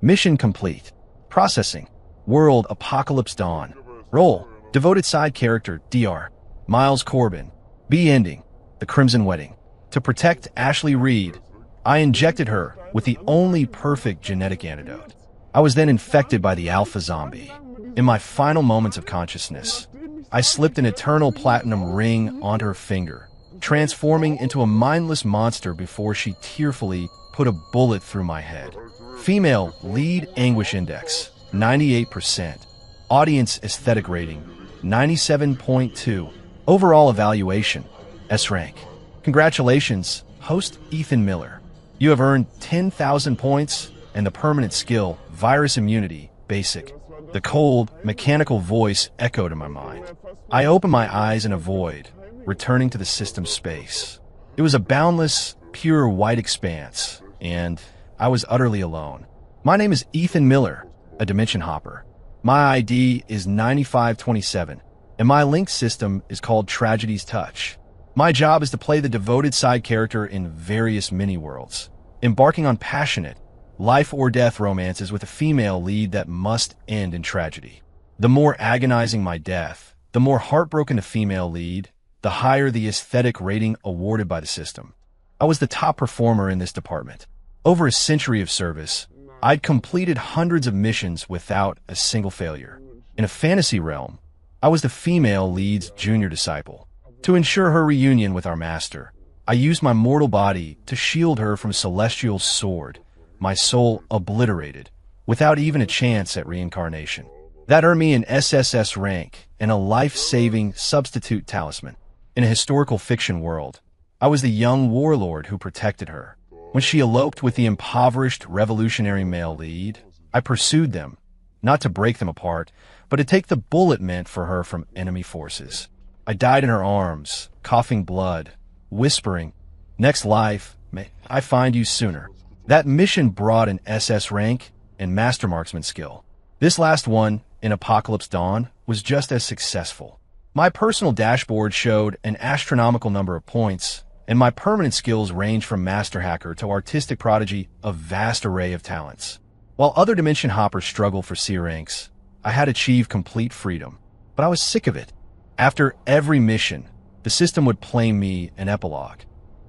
Mission complete. Processing. World Apocalypse Dawn. Role. Devoted side character, Dr. Miles Corbin. B ending. The Crimson Wedding. To protect Ashley Reed, I injected her with the only perfect genetic antidote. I was then infected by the alpha zombie. In my final moments of consciousness, I slipped an eternal platinum ring onto her finger, transforming into a mindless monster before she tearfully put a bullet through my head. Female lead anguish index, 98%. Audience aesthetic rating, 97.2. Overall evaluation, S rank. Congratulations, host Ethan Miller. You have earned 10,000 points and the permanent skill, Virus Immunity, Basic. The cold, mechanical voice echoed in my mind. I opened my eyes in a void, returning to the system space. It was a boundless, pure white expanse, and I was utterly alone. My name is Ethan Miller, a Dimension Hopper. My ID is 9527, and my link system is called Tragedy's Touch. My job is to play the devoted side character in various mini-worlds, embarking on passionate, life-or-death romances with a female lead that must end in tragedy. The more agonizing my death, the more heartbroken the female lead, the higher the aesthetic rating awarded by the system. I was the top performer in this department. Over a century of service, I'd completed hundreds of missions without a single failure. In a fantasy realm, I was the female lead's junior disciple. To ensure her reunion with our master, I used my mortal body to shield her from Celestial's sword, my soul obliterated, without even a chance at reincarnation. That earned me an SSS rank and a life-saving substitute talisman. In a historical fiction world, I was the young warlord who protected her. When she eloped with the impoverished revolutionary male lead, I pursued them, not to break them apart, but to take the bullet meant for her from enemy forces. I died in her arms, coughing blood, whispering, "Next life, may I find you sooner." That mission brought an SS rank and Master Marksman skill. This last one, in Apocalypse Dawn, was just as successful. My personal dashboard showed an astronomical number of points, and my permanent skills range from Master Hacker to Artistic Prodigy, a vast array of talents. While other Dimension Hoppers struggle for C ranks, I had achieved complete freedom, but I was sick of it. After every mission, the system would play me an epilogue.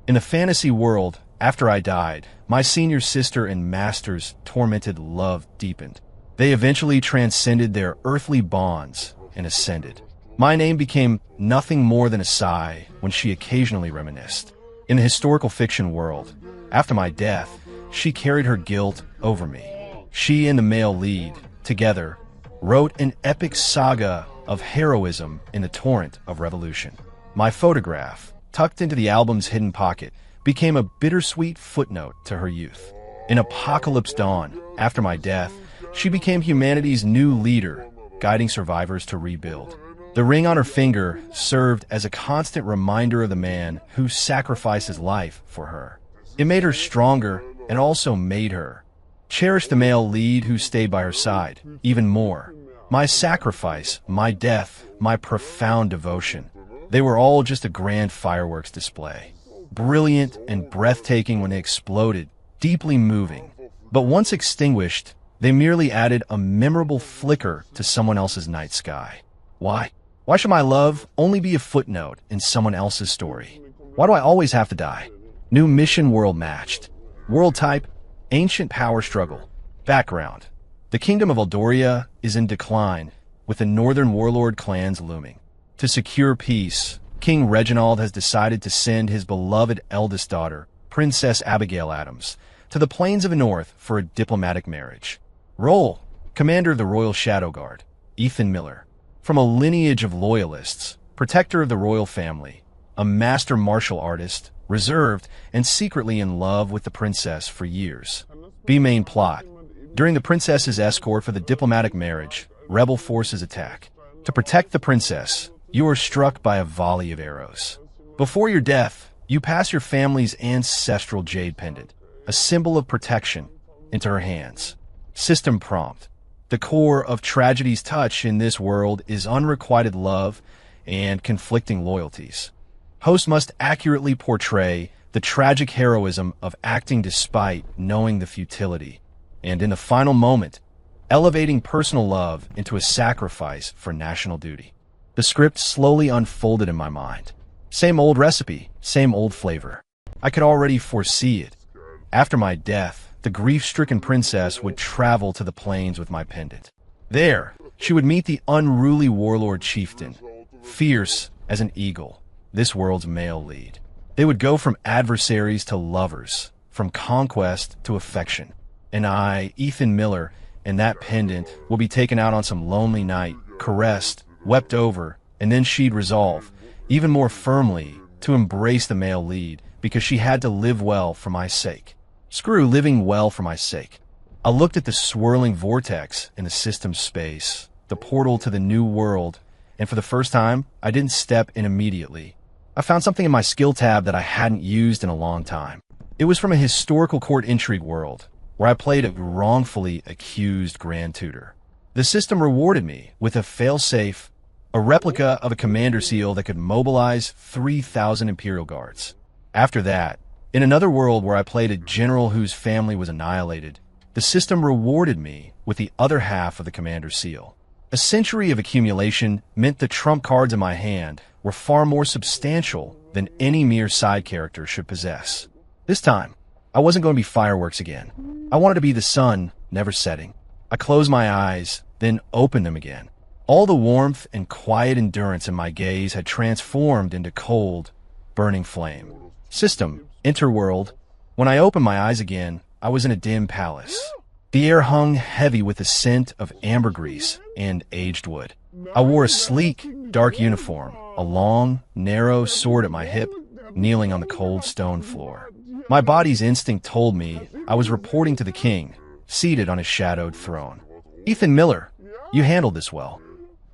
In the fantasy world, after I died, my senior sister and master's tormented love deepened. They eventually transcended their earthly bonds and ascended. My name became nothing more than a sigh when she occasionally reminisced. In the historical fiction world, after my death, she carried her guilt over me. She and the male lead, together, wrote an epic saga of heroism in the torrent of revolution. My photograph, tucked into the album's hidden pocket, became a bittersweet footnote to her youth. In Apocalypse Dawn, after my death, she became humanity's new leader, guiding survivors to rebuild. The ring on her finger served as a constant reminder of the man who sacrificed his life for her. It made her stronger and also made her cherish the male lead who stayed by her side even more. My sacrifice, my death, my profound devotion, they were all just a grand fireworks display. Brilliant and breathtaking when they exploded, deeply moving. But once extinguished, they merely added a memorable flicker to someone else's night sky. Why? Why should my love only be a footnote in someone else's story? Why do I always have to die? New mission world matched. World type, ancient power struggle. Background. The kingdom of Eldoria is in decline, with the northern warlord clans looming. To secure peace, King Reginald has decided to send his beloved eldest daughter, Princess Abigail Adams, to the plains of the north for a diplomatic marriage. Role: Commander of the Royal Shadow Guard, Ethan Miller. From a lineage of loyalists, protector of the royal family, a master martial artist, reserved and secretly in love with the princess for years. B main plot: during the princess's escort for the diplomatic marriage, rebel forces attack. To protect the princess, you are struck by a volley of arrows. Before your death, you pass your family's ancestral jade pendant, a symbol of protection, into her hands. System prompt: the core of Tragedy's Touch in this world is unrequited love and conflicting loyalties. Host must accurately portray the tragic heroism of acting despite knowing the futility, and in the final moment, elevating personal love into a sacrifice for national duty. The script slowly unfolded in my mind. Same old recipe, same old flavor. I could already foresee it. After my death, the grief-stricken princess would travel to the plains with my pendant. There, she would meet the unruly warlord chieftain, fierce as an eagle, this world's male lead. They would go from adversaries to lovers, from conquest to affection. And I, Ethan Miller, and that pendant will be taken out on some lonely night, caressed, wept over, and then she'd resolve, even more firmly, to embrace the male lead because she had to live well for my sake. Screw living well for my sake. I looked at the swirling vortex in the system's space, the portal to the new world, and for the first time, I didn't step in immediately. I found something in my skill tab that I hadn't used in a long time. It was from a historical court intrigue world, where I played a wrongfully accused grand tutor. The system rewarded me with a fail-safe, a replica of a commander seal that could mobilize 3,000 Imperial Guards. After that, in another world where I played a general whose family was annihilated, the system rewarded me with the other half of the commander seal. A century of accumulation meant the trump cards in my hand were far more substantial than any mere side character should possess. This time, I wasn't going to be fireworks again. I wanted to be the sun, never setting. I closed my eyes, then opened them again. All the warmth and quiet endurance in my gaze had transformed into cold, burning flame. System, interworld. When I opened my eyes again, I was in a dim palace. The air hung heavy with the scent of ambergris and aged wood. I wore a sleek, dark uniform, a long, narrow sword at my hip, kneeling on the cold stone floor. My body's instinct told me I was reporting to the king, seated on his shadowed throne. Ethan Miller, you handled this well.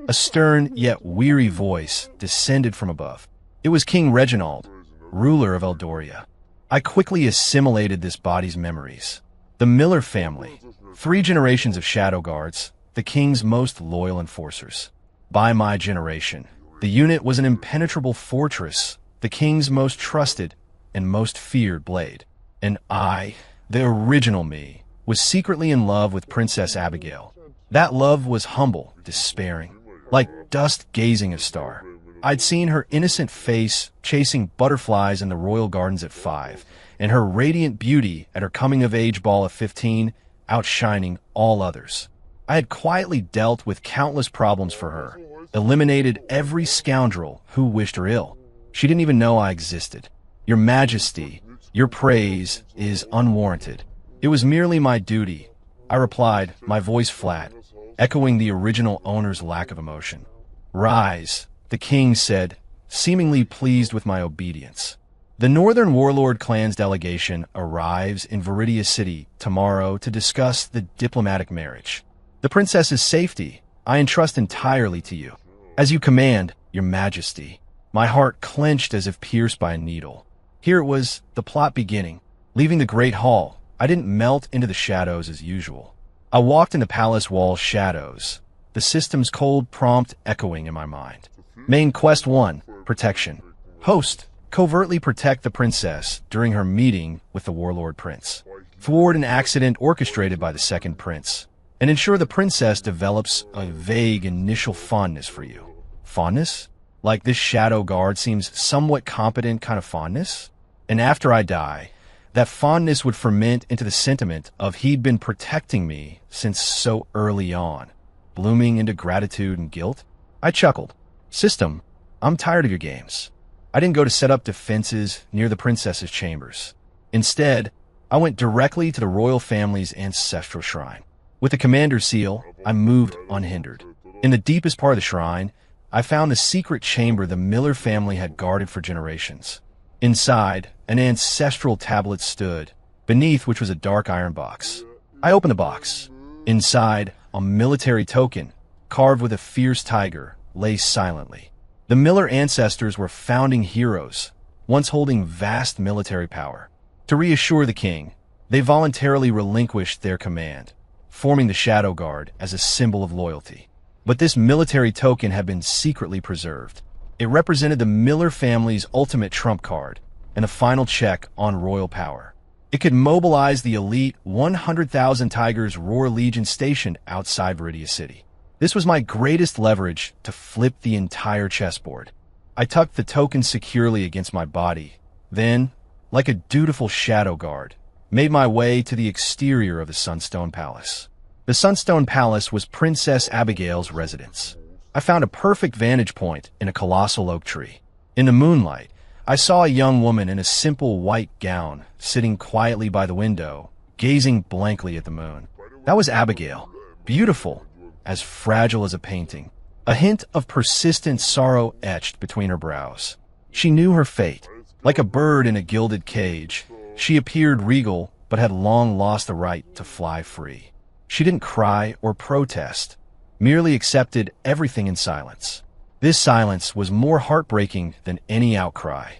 A stern yet weary voice descended from above. It was King Reginald, ruler of Eldoria. I quickly assimilated this body's memories. The Miller family, 3 generations of shadow guards, the king's most loyal enforcers. By my generation, the unit was an impenetrable fortress, the king's most trusted and most feared blade. And I, the original me, was secretly in love with Princess Abigail. That love was humble, despairing, like dust gazing a star. I'd seen her innocent face chasing butterflies in the royal gardens at 5, and her radiant beauty at her coming-of-age ball of 15, outshining all others. I had quietly dealt with countless problems for her, eliminated every scoundrel who wished her ill. She didn't even know I existed. Your Majesty, your praise is unwarranted. It was merely my duty. I replied, my voice flat, echoing the original owner's lack of emotion. Rise, the king said, seemingly pleased with my obedience. The Northern Warlord clan's delegation arrives in Viridia City tomorrow to discuss the diplomatic marriage. The princess's safety I entrust entirely to you. As you command, your Majesty. My heart clenched as if pierced by a needle. Here it was, the plot beginning. Leaving the Great Hall, I didn't melt into the shadows as usual. I walked in the palace wall's shadows, the system's cold prompt echoing in my mind. Main Quest 1, Protection. Host, covertly protect the princess during her meeting with the Warlord Prince. Thwart an accident orchestrated by the Second Prince, and ensure the princess develops a vague initial fondness for you. Fondness? Like this shadow guard seems somewhat competent kind of fondness? And after I die, that fondness would ferment into the sentiment of he'd been protecting me since so early on, blooming into gratitude and guilt. I chuckled. System, I'm tired of your games. I didn't go to set up defenses near the princess's chambers. Instead, I went directly to the royal family's ancestral shrine. With the commander's seal, I moved unhindered. In the deepest part of the shrine, I found the secret chamber the Miller family had guarded for generations. Inside, an ancestral tablet stood, beneath which was a dark iron box. I opened the box. Inside, a military token, carved with a fierce tiger, lay silently. The Miller ancestors were founding heroes, once holding vast military power. To reassure the king, they voluntarily relinquished their command, forming the Shadow Guard as a symbol of loyalty. But this military token had been secretly preserved. It represented the Miller family's ultimate trump card and the final check on royal power. It could mobilize the elite 100,000 Tigers Roar Legion stationed outside Viridia City. This was my greatest leverage to flip the entire chessboard. I tucked the token securely against my body, then, like a dutiful shadow guard, made my way to the exterior of the Sunstone Palace. The Sunstone Palace was Princess Abigail's residence. I found a perfect vantage point in a colossal oak tree. In the moonlight, I saw a young woman in a simple white gown sitting quietly by the window, gazing blankly at the moon. That was Abigail, beautiful, as fragile as a painting, a hint of persistent sorrow etched between her brows. She knew her fate. Like a bird in a gilded cage, she appeared regal but had long lost the right to fly free. She didn't cry or protest, merely accepted everything in silence. This silence was more heartbreaking than any outcry.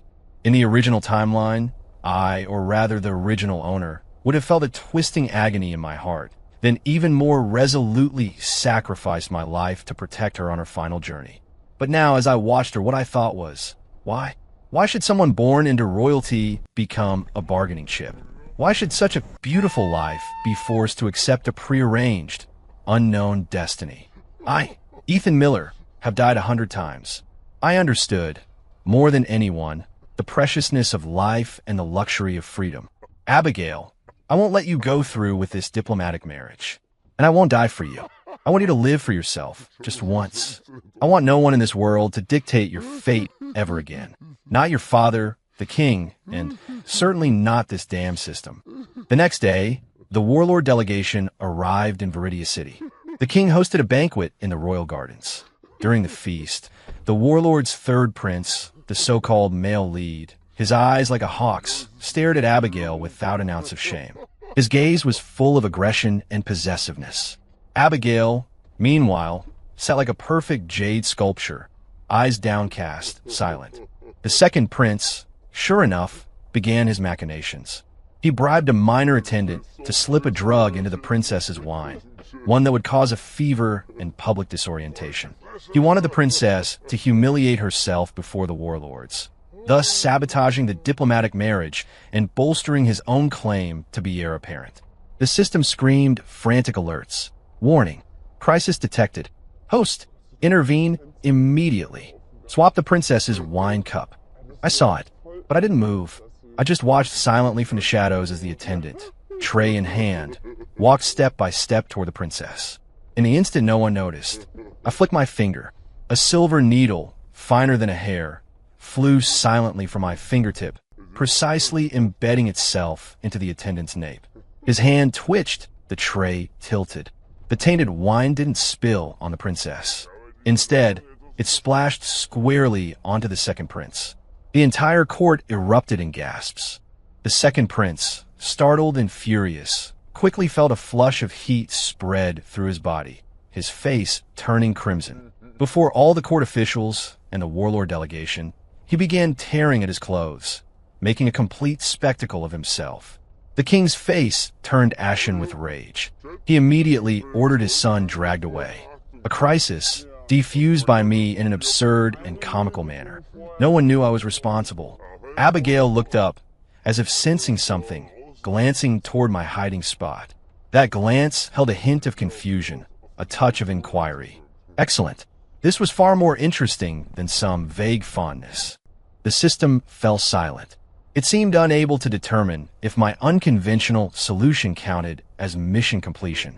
In the original timeline, I, or rather the original owner, would have felt a twisting agony in my heart, then even more resolutely sacrificed my life to protect her on her final journey. But now, as I watched her, what I thought was, why? Why should someone born into royalty become a bargaining chip? Why should such a beautiful life be forced to accept a prearranged, unknown destiny? I, Ethan Miller, have died 100 times. I understood, more than anyone, the preciousness of life and the luxury of freedom. Abigail, I won't let you go through with this diplomatic marriage. And I won't die for you. I want you to live for yourself, just once. I want no one in this world to dictate your fate ever again. Not your father, the king, and certainly not this damn system. The next day, the warlord delegation arrived in Viridia City. The king hosted a banquet in the royal gardens. During the feast, the warlord's third prince, the so-called male lead, his eyes like a hawk's, stared at Abigail without an ounce of shame. His gaze was full of aggression and possessiveness. Abigail, meanwhile, sat like a perfect jade sculpture, eyes downcast, silent. The second prince, sure enough, began his machinations. He bribed a minor attendant to slip a drug into the princess's wine, one that would cause a fever and public disorientation. He wanted the princess to humiliate herself before the warlords, thus sabotaging the diplomatic marriage and bolstering his own claim to be heir apparent. The system screamed frantic alerts. Warning. Crisis detected. Host. Intervene immediately. Swap the princess's wine cup. I saw it, but I didn't move. I just watched silently from the shadows as the attendant, tray in hand, walked step by step toward the princess. In the instant no one noticed, I flicked my finger. A silver needle, finer than a hair, flew silently from my fingertip, precisely embedding itself into the attendant's nape. His hand twitched, the tray tilted. The tainted wine didn't spill on the princess. Instead, it splashed squarely onto the second prince. The entire court erupted in gasps. The second prince, startled and furious, quickly felt a flush of heat spread through his body, his face turning crimson. Before all the court officials and the warlord delegation, he began tearing at his clothes, making a complete spectacle of himself. The king's face turned ashen with rage. He immediately ordered his son dragged away. A crisis, defused by me in an absurd and comical manner. No one knew I was responsible. Abigail looked up, as if sensing something, glancing toward my hiding spot. That glance held a hint of confusion, a touch of inquiry. Excellent. This was far more interesting than some vague fondness. The system fell silent. It seemed unable to determine if my unconventional solution counted as mission completion.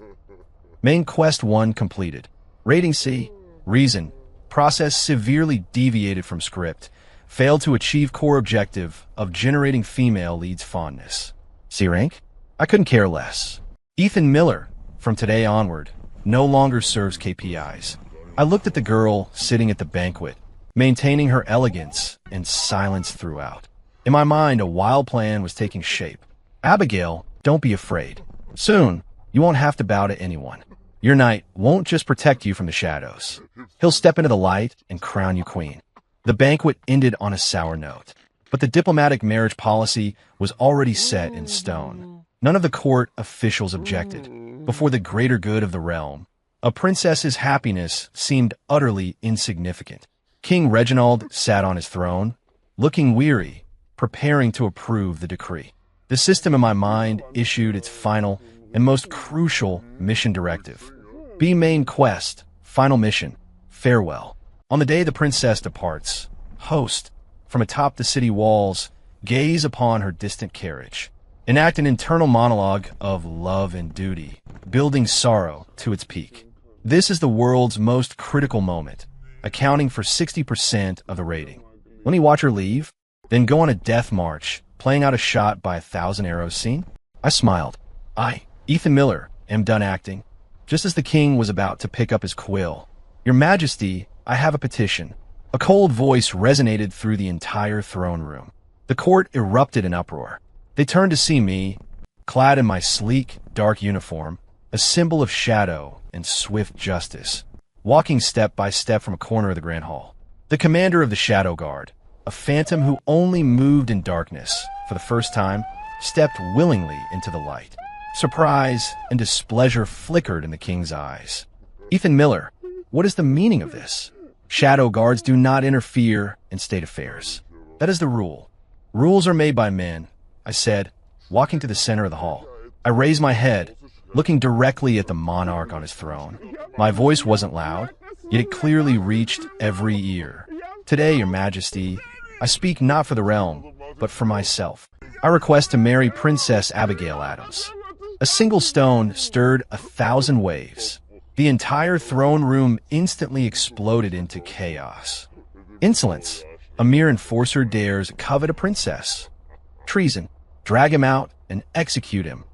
Main Quest 1 completed. Rating C. Reason. Process severely deviated from script. Failed to achieve core objective of generating female lead's fondness. C rank? I couldn't care less. Ethan Miller, from today onward, no longer serves KPIs. I looked at the girl sitting at the banquet, maintaining her elegance and silence throughout. In my mind, a wild plan was taking shape. Abigail, don't be afraid. Soon, you won't have to bow to anyone. Your knight won't just protect you from the shadows. He'll step into the light and crown you queen. The banquet ended on a sour note, but the diplomatic marriage policy was already set in stone. None of the court officials objected. Before the greater good of the realm, a princess's happiness seemed utterly insignificant. King Reginald sat on his throne, looking weary, preparing to approve the decree. The system in my mind issued its final and most crucial mission directive. Be main quest, final mission, farewell. On the day the princess departs, host, from atop the city walls, gaze upon her distant carriage. Enact an internal monologue of love and duty, building sorrow to its peak. This is the world's most critical moment, accounting for 60% of the rating. Let me watch her leave, then go on a death march, playing out a shot by 1,000 arrows scene? I smiled. I, Ethan Miller, am done acting. Just as the king was about to pick up his quill. Your Majesty, I have a petition. A cold voice resonated through the entire throne room. The court erupted in uproar. They turned to see me, clad in my sleek, dark uniform, a symbol of shadow and swift justice, walking step by step from a corner of the Grand Hall. The commander of the Shadow Guard, a phantom who only moved in darkness, for the first time, stepped willingly into the light. Surprise and displeasure flickered in the king's eyes. Ethan Miller, what is the meaning of this? Shadow Guards do not interfere in state affairs. That is the rule. Rules are made by men, I said, walking to the center of the hall. I raised my head, looking directly at the monarch on his throne. My voice wasn't loud, yet it clearly reached every ear. Today, Your Majesty, I speak not for the realm, but for myself. I request to marry Princess Abigail Adams. A single stone stirred 1,000 waves. The entire throne room instantly exploded into chaos. Insolence. A mere enforcer dares covet a princess. Treason. Drag him out and execute him.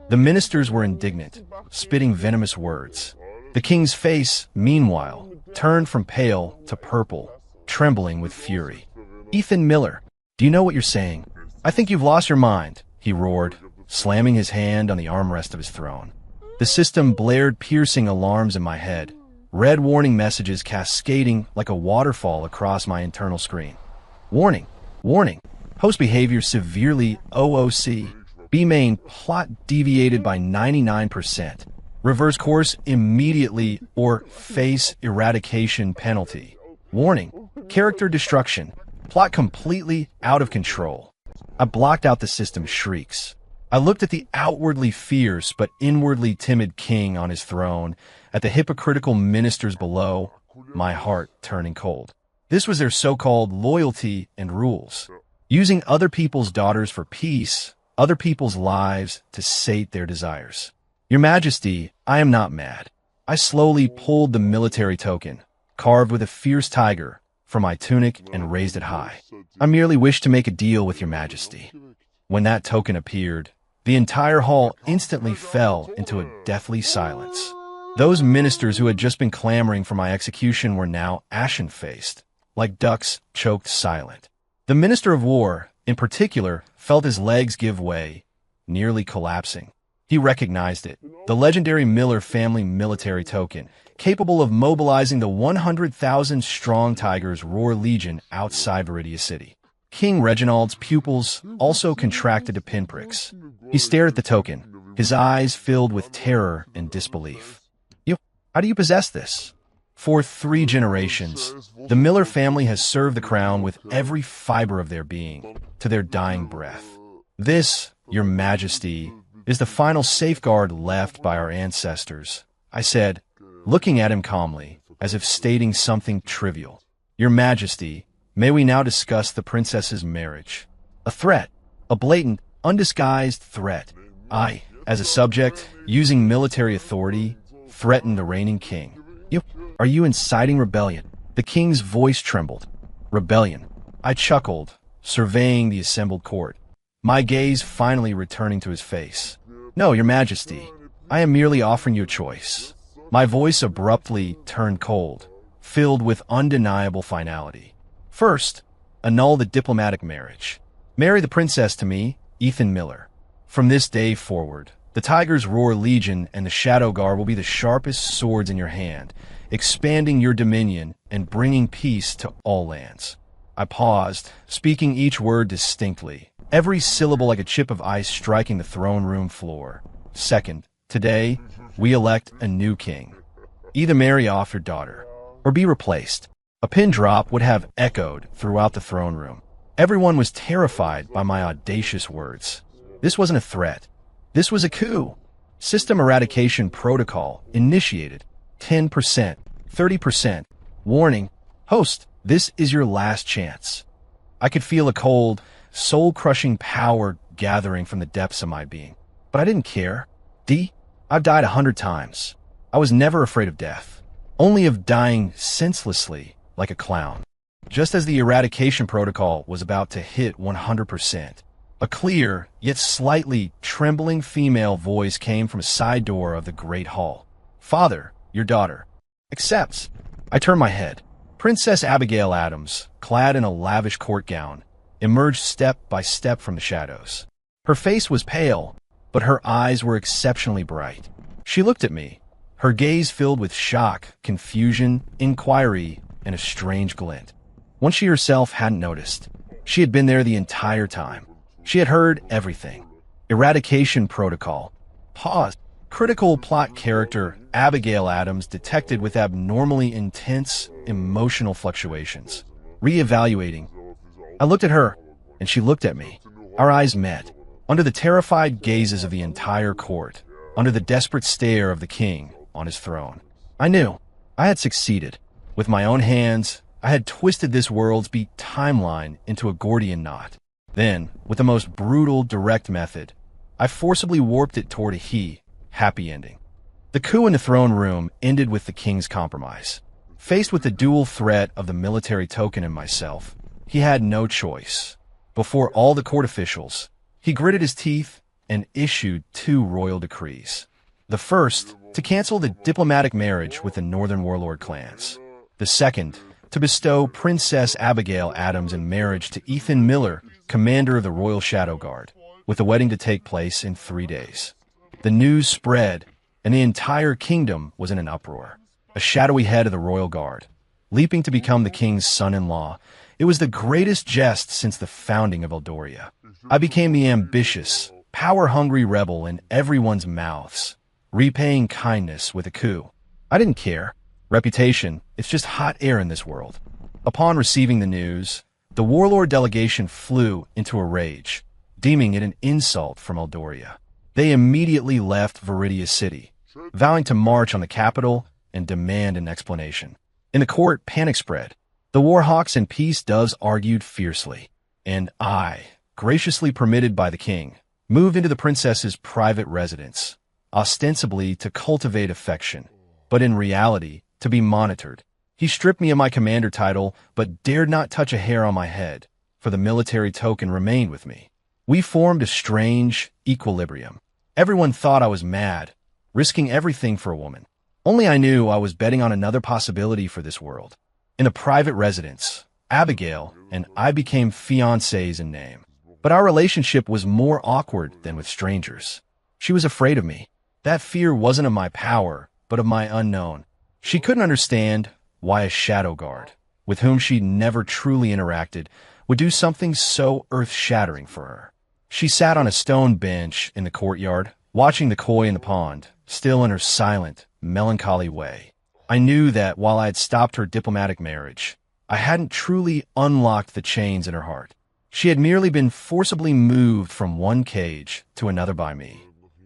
The ministers were indignant, spitting venomous words. The king's face, meanwhile, turned from pale to purple, trembling with fury. Ethan Miller, do you know what you're saying? I think you've lost your mind, he roared, slamming his hand on the armrest of his throne. The system blared piercing alarms in my head, red warning messages cascading like a waterfall across my internal screen. Warning, warning, host behavior severely OOC. B-main plot deviated by 99%. Reverse course immediately or face eradication penalty. Warning, character destruction, plot completely out of control. I blocked out the system's shrieks. I looked at the outwardly fierce but inwardly timid king on his throne, at the hypocritical ministers below, my heart turning cold. This was their so-called loyalty and rules. Using other people's daughters for peace, other people's lives to sate their desires. Your Majesty, I am not mad. I slowly pulled the military token, carved with a fierce tiger, from my tunic and raised it high. I merely wish to make a deal with Your Majesty. When that token appeared, the entire hall instantly fell into a deathly silence. Those ministers who had just been clamoring for my execution were now ashen-faced, like ducks choked silent. The Minister of War, in particular, felt his legs give way, nearly collapsing. He recognized it, the legendary Miller family military token, capable of mobilizing the 100,000-strong Tigers Roar Legion outside Viridia City. King Reginald's pupils also contracted to pinpricks. He stared at the token, his eyes filled with terror and disbelief. How do you possess this? For 3 generations, the Miller family has served the crown with every fiber of their being, to their dying breath. This, Your Majesty, is the final safeguard left by our ancestors, I said, looking at him calmly, as if stating something trivial. Your Majesty, may we now discuss the princess's marriage? A threat, a blatant, undisguised threat. I, as a subject, using military authority, threatened the reigning king. Are you inciting rebellion? The king's voice trembled. Rebellion. I chuckled, surveying the assembled court, my gaze finally returning to his face. No, Your Majesty, I am merely offering you a choice. My voice abruptly turned cold, filled with undeniable finality. First, annul the diplomatic marriage. Marry the princess to me, Ethan Miller. From this day forward, the Tigers Roar Legion and the Shadow Guard will be the sharpest swords in your hand, expanding your dominion and bringing peace to all lands. I paused, speaking each word distinctly, every syllable like a chip of ice striking the throne room floor. Second, today, we elect a new king. Either marry off your daughter, or be replaced. A pin drop would have echoed throughout the throne room. Everyone was terrified by my audacious words. This wasn't a threat. This was a coup. System eradication protocol initiated. 10%, 30%. Warning. Host, this is your last chance. I could feel a cold, soul-crushing power gathering from the depths of my being. But I didn't care. I've died 100 times. I was never afraid of death. Only of dying senselessly like a clown. Just as the eradication protocol was about to hit 100%, a clear, yet slightly trembling female voice came from a side door of the great hall. Father, your daughter. Accepts. I turned my head. Princess Abigail Adams, clad in a lavish court gown, emerged step by step from the shadows. Her face was pale, but her eyes were exceptionally bright. She looked at me, her gaze filled with shock, confusion, inquiry, and a strange glint. One she herself hadn't noticed. She had been there the entire time. She had heard everything. Eradication protocol. Pause. Critical plot character Abigail Adams detected with abnormally intense emotional fluctuations. Re-evaluating. I looked at her, and she looked at me. Our eyes met. Under the terrified gazes of the entire court, under the desperate stare of the king on his throne, I knew I had succeeded. With my own hands, I had twisted this world's beat timeline into a Gordian knot. Then, with the most brutal, direct method, I forcibly warped it toward a happy ending. The coup in the throne room ended with the king's compromise. Faced with the dual threat of the military token and myself, he had no choice. Before all the court officials, he gritted his teeth and issued 2 royal decrees. The first, to cancel the diplomatic marriage with the northern warlord clans. The second, to bestow Princess Abigail Adams in marriage to Ethan Miller, commander of the Royal Shadow Guard, with the wedding to take place in 3 days. The news spread, and the entire kingdom was in an uproar. A shadowy head of the Royal Guard, leaping to become the king's son-in-law, it was the greatest jest since the founding of Eldoria. I became the ambitious, power-hungry rebel in everyone's mouths, repaying kindness with a coup. I didn't care. Reputation, it's just hot air in this world. Upon receiving the news, the warlord delegation flew into a rage, deeming it an insult from Eldoria. They immediately left Viridia City, vowing to march on the capital and demand an explanation. In the court, panic spread. The warhawks and peace doves argued fiercely, and I, graciously permitted by the king, moved into the princess's private residence, ostensibly to cultivate affection, but in reality, to be monitored. He stripped me of my commander title, but dared not touch a hair on my head, for the military token remained with me. We formed a strange equilibrium. Everyone thought I was mad, risking everything for a woman. Only I knew I was betting on another possibility for this world. In a private residence, Abigail and I became fiancés in name. But our relationship was more awkward than with strangers. She was afraid of me. That fear wasn't of my power, but of my unknown. She couldn't understand why a shadow guard, with whom she'd never truly interacted, would do something so earth-shattering for her. She sat on a stone bench in the courtyard, watching the koi in the pond, still in her silent, melancholy way. I knew that while I had stopped her diplomatic marriage, I hadn't truly unlocked the chains in her heart. She had merely been forcibly moved from one cage to another by me.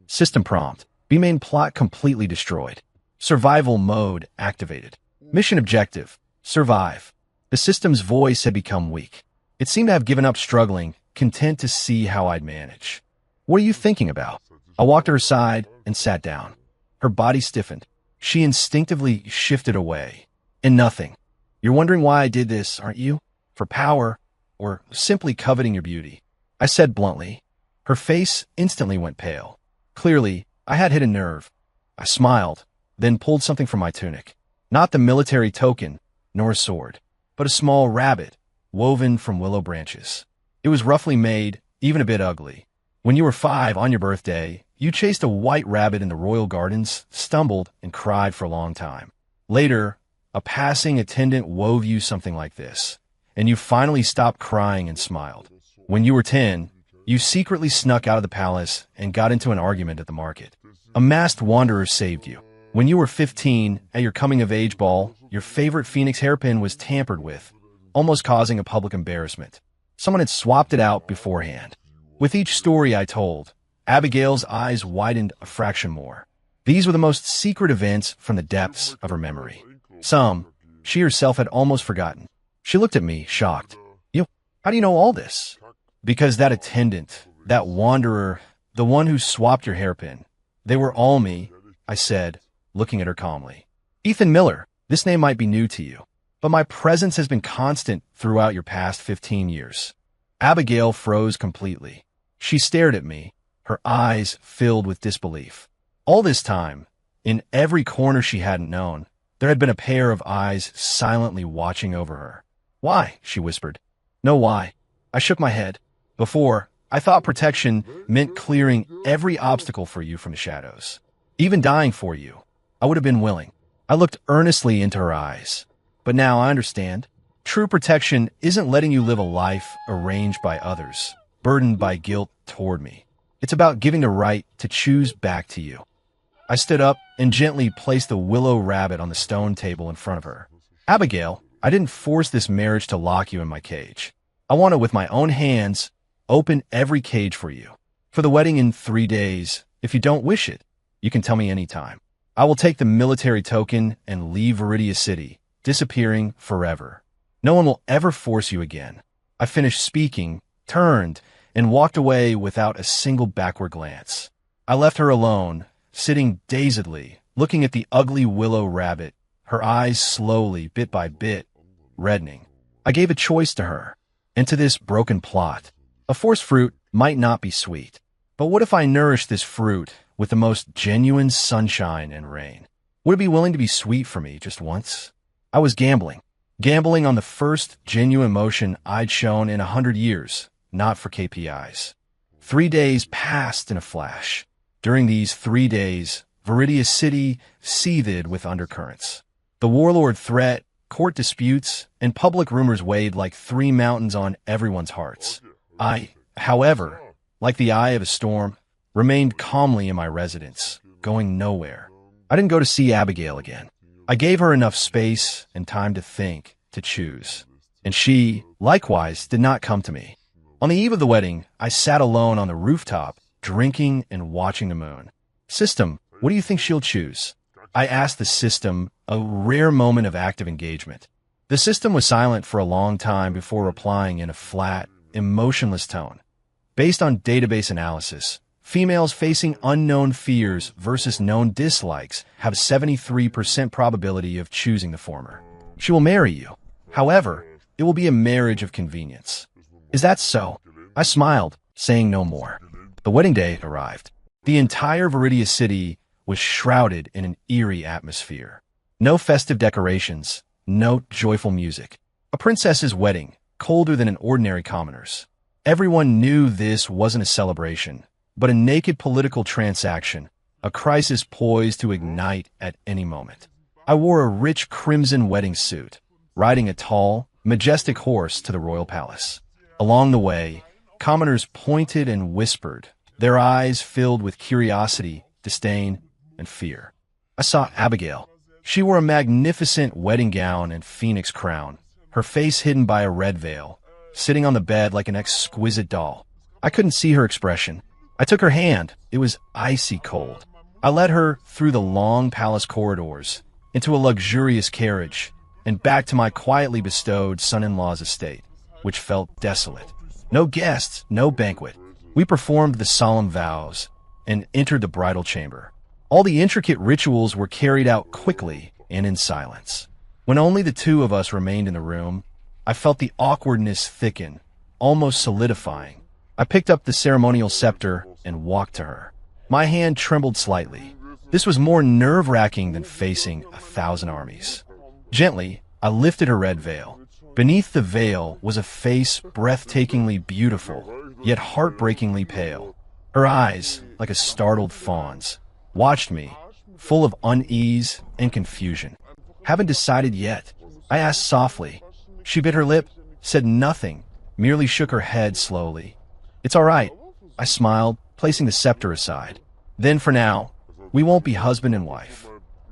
System prompt. B-main plot completely destroyed. Survival mode activated. Mission objective. Survive. The system's voice had become weak. It seemed to have given up struggling, content to see how I'd manage. What are you thinking about? I walked to her side and sat down. Her body stiffened. She instinctively shifted away. In nothing. You're wondering why I did this, aren't you? For power, or simply coveting your beauty? I said bluntly. Her face instantly went pale. Clearly, I had hit a nerve. I smiled, then pulled something from my tunic. Not the military token, nor a sword, but a small rabbit, woven from willow branches. It was roughly made, even a bit ugly. When you were 5 on your birthday, you chased a white rabbit in the royal gardens, stumbled, and cried for a long time. Later, a passing attendant wove you something like this, and you finally stopped crying and smiled. When you were 10, you secretly snuck out of the palace and got into an argument at the market. A masked wanderer saved you. When you were 15, at your coming-of-age ball, your favorite phoenix hairpin was tampered with, almost causing a public embarrassment. Someone had swapped it out beforehand. With each story I told, Abigail's eyes widened a fraction more. These were the most secret events from the depths of her memory. Some she herself had almost forgotten. She looked at me, shocked. How do you know all this? Because that attendant, that wanderer, the one who swapped your hairpin, they were all me, I said, looking at her calmly. Ethan Miller, this name might be new to you, but my presence has been constant throughout your past 15 years. Abigail froze completely. She stared at me, her eyes filled with disbelief. All this time, in every corner she hadn't known, there had been a pair of eyes silently watching over her. Why? She whispered. No, why? I shook my head. Before, I thought protection meant clearing every obstacle for you from the shadows. Even dying for you. I would have been willing. I looked earnestly into her eyes. But now I understand. True protection isn't letting you live a life arranged by others, burdened by guilt toward me. It's about giving the right to choose back to you. I stood up and gently placed the willow rabbit on the stone table in front of her. Abigail, I didn't force this marriage to lock you in my cage. I want to, with my own hands, open every cage for you. For the wedding in 3 days, if you don't wish it, you can tell me anytime. I will take the military token and leave Viridia City, disappearing forever. No one will ever force you again. I finished speaking, turned, and walked away without a single backward glance. I left her alone, sitting dazedly, looking at the ugly willow rabbit, her eyes slowly, bit by bit, reddening. I gave a choice to her, and to this broken plot. A forced fruit might not be sweet, but what if I nourished this fruit with the most genuine sunshine and rain? Would it be willing to be sweet for me just once? I was gambling on the first genuine emotion I'd shown in 100 years, not for KPIs. 3 days passed in a flash. During these 3 days, Viridia City seethed with undercurrents. The warlord threat, court disputes, and public rumors weighed like 3 mountains on everyone's hearts. I, however, like the eye of a storm, remained calmly in my residence, going nowhere. I didn't go to see Abigail again. I gave her enough space and time to think, to choose. And she, likewise, did not come to me. On the eve of the wedding, I sat alone on the rooftop, drinking and watching the moon. System, what do you think she'll choose? I asked the system, a rare moment of active engagement. The system was silent for a long time before replying in a flat, emotionless tone. Based on database analysis, females facing unknown fears versus known dislikes have a 73% probability of choosing the former. She will marry you. However, it will be a marriage of convenience. Is that so? I smiled, saying no more. The wedding day arrived. The entire Viridia City was shrouded in an eerie atmosphere. No festive decorations, no joyful music. A princess's wedding, colder than an ordinary commoner's. Everyone knew this wasn't a celebration, but a naked political transaction, a crisis poised to ignite at any moment. I wore a rich crimson wedding suit, riding a tall, majestic horse to the royal palace. Along the way, commoners pointed and whispered, their eyes filled with curiosity, disdain, and fear. I saw Abigail. She wore a magnificent wedding gown and phoenix crown, her face hidden by a red veil, sitting on the bed like an exquisite doll. I couldn't see her expression. I took her hand. It was icy cold. I led her through the long palace corridors, into a luxurious carriage, and back to my quietly bestowed son-in-law's estate, which felt desolate. No guests, no banquet. We performed the solemn vows and entered the bridal chamber. All the intricate rituals were carried out quickly and in silence. When only the two of us remained in the room, I felt the awkwardness thicken, almost solidifying. I picked up the ceremonial scepter and walked to her. My hand trembled slightly. This was more nerve-wracking than facing 1,000 armies. Gently, I lifted her red veil. Beneath the veil was a face breathtakingly beautiful, yet heartbreakingly pale. Her eyes, like a startled fawn's, watched me, full of unease and confusion. Haven't decided yet, I asked softly. She bit her lip, said nothing, merely shook her head slowly. It's all right, I smiled, placing the scepter aside. Then for now, we won't be husband and wife.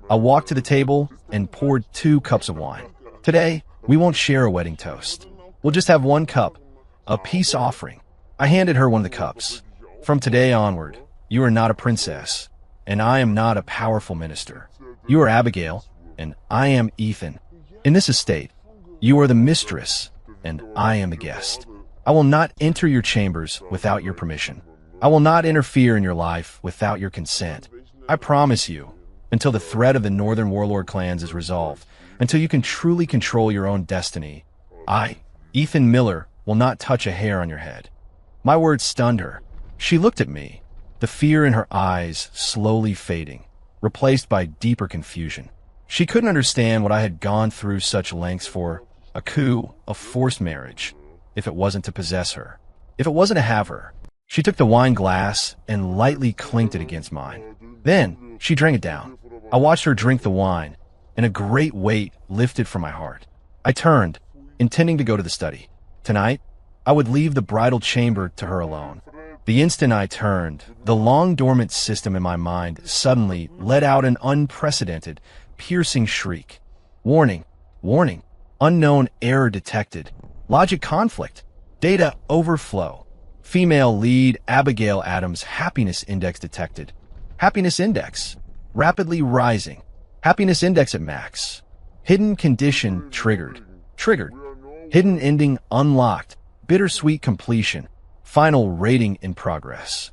I walked to the table and poured 2 cups of wine. Today, we won't share a wedding toast. We'll just have 1 cup, a peace offering. I handed her one of the cups. From today onward, you are not a princess, and I am not a powerful minister. You are Abigail, and I am Ethan. In this estate, you are the mistress, and I am the guest. I will not enter your chambers without your permission. I will not interfere in your life without your consent. I promise you, until the threat of the Northern Warlord clans is resolved, until you can truly control your own destiny, I, Ethan Miller, will not touch a hair on your head. My words stunned her. She looked at me, the fear in her eyes slowly fading, replaced by deeper confusion. She couldn't understand what I had gone through such lengths for, a coup, a forced marriage, if it wasn't to possess her, if it wasn't to have her. She took the wine glass and lightly clinked it against mine. Then she drank it down. I watched her drink the wine, and a great weight lifted from my heart. I turned, intending to go to the study. Tonight, I would leave the bridal chamber to her alone. The instant I turned, the long-dormant system in my mind suddenly let out an unprecedented, piercing shriek. Warning, warning, unknown error detected, logic conflict, data overflow. Female lead Abigail Adams happiness index detected. Happiness index, rapidly rising. Happiness index at max. Hidden condition triggered. Triggered. Hidden ending unlocked. Bittersweet completion. Final rating in progress.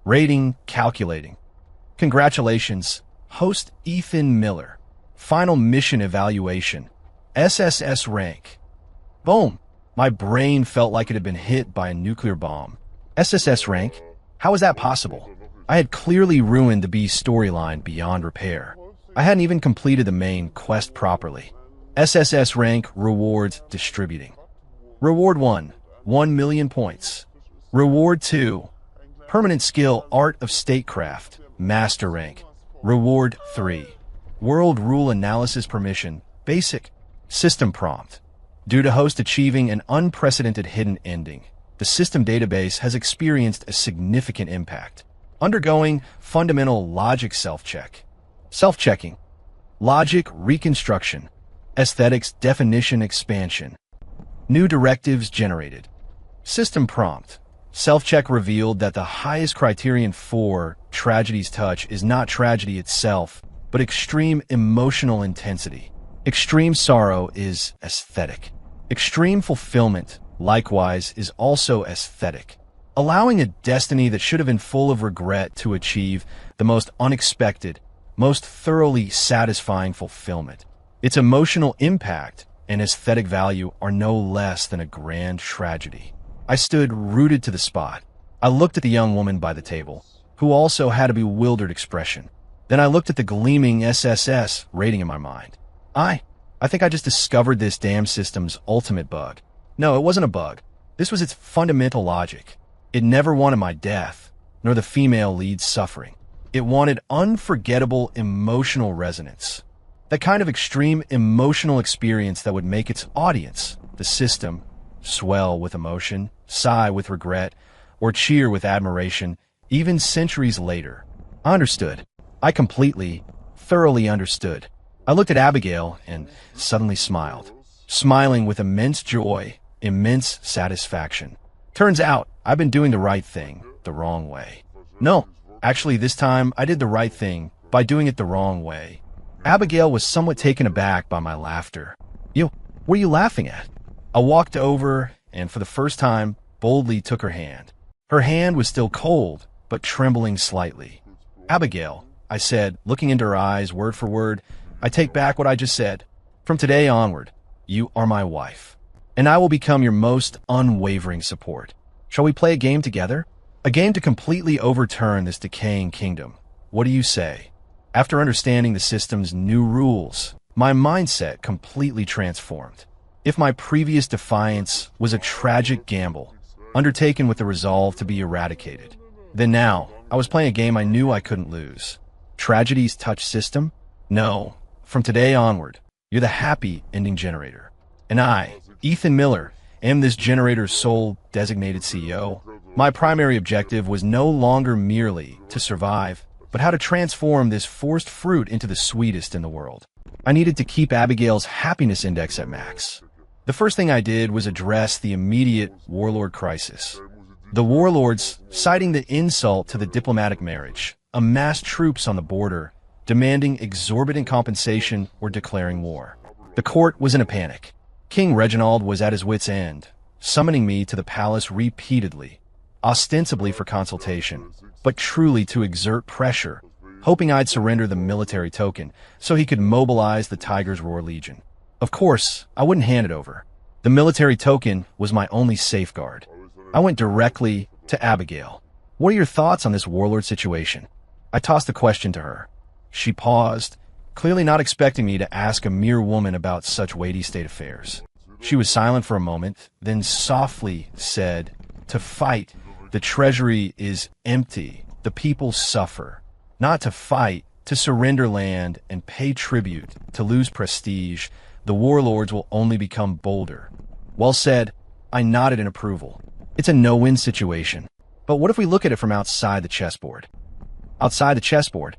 Rating calculating. Congratulations, host Ethan Miller. Final mission evaluation. SSS rank. Boom. My brain felt like it had been hit by a nuclear bomb. SSS rank? How is that possible? I had clearly ruined the B storyline beyond repair. I hadn't even completed the main quest properly. SSS rank rewards distributing. Reward 1, 1 million points. Reward 2, permanent skill Art of Statecraft, master rank. Reward 3, world rule analysis permission, basic. System prompt. Due to host achieving an unprecedented hidden ending, the system database has experienced a significant impact. Undergoing fundamental logic self-check. Self-checking. Logic reconstruction. Aesthetics definition expansion. New directives generated. System prompt. Self-check revealed that the highest criterion for tragedy's touch is not tragedy itself, but extreme emotional intensity. Extreme sorrow is aesthetic. Extreme fulfillment, likewise, is also aesthetic. Allowing a destiny that should have been full of regret to achieve the most unexpected, most thoroughly satisfying fulfillment. Its emotional impact and aesthetic value are no less than a grand tragedy. I stood rooted to the spot. I looked at the young woman by the table, who also had a bewildered expression. Then I looked at the gleaming SSS rating in my mind. I think I just discovered this damn system's ultimate bug. No, it wasn't a bug. This was its fundamental logic. It never wanted my death, nor the female lead's suffering. It wanted unforgettable emotional resonance. That kind of extreme emotional experience that would make its audience, the system, swell with emotion, sigh with regret, or cheer with admiration, even centuries later. I understood. I completely, thoroughly understood. I looked at Abigail and suddenly smiled, smiling with immense joy, immense satisfaction. Turns out, I've been doing the right thing the wrong way. No, actually this time I did the right thing by doing it the wrong way. Abigail was somewhat taken aback by my laughter. What are you laughing at? I walked over and for the first time boldly took her hand. Her hand was still cold, but trembling slightly. Abigail, I said, looking into her eyes word for word, I take back what I just said. From today onward, you are my wife, and I will become your most unwavering support. Shall we play a game together? A game to completely overturn this decaying kingdom. What do you say? After understanding the system's new rules, my mindset completely transformed. If my previous defiance was a tragic gamble, undertaken with the resolve to be eradicated, then now I was playing a game I knew I couldn't lose. Tragedy's touch system? No. From today onward, you're the happy ending generator. And I, Ethan Miller, am this generator's sole designated CEO. My primary objective was no longer merely to survive, but how to transform this forced fruit into the sweetest in the world. I needed to keep Abigail's happiness index at max. The first thing I did was address the immediate warlord crisis. The warlords, citing the insult to the diplomatic marriage, amassed troops on the border, demanding exorbitant compensation or declaring war. The court was in a panic. King Reginald was at his wit's end, summoning me to the palace repeatedly, ostensibly for consultation, but truly to exert pressure, hoping I'd surrender the military token so he could mobilize the Tiger's Roar Legion. Of course, I wouldn't hand it over. The military token was my only safeguard. I went directly to Abigail. What are your thoughts on this warlord situation? I tossed the question to her. She paused, clearly not expecting me to ask a mere woman about such weighty state affairs. She was silent for a moment, then softly said, "To fight, the treasury is empty. The people suffer. Not to fight, to surrender land and pay tribute, to lose prestige, the warlords will only become bolder." Well said. I nodded in approval. It's a no-win situation. But what if we look at it from outside the chessboard? Outside the chessboard?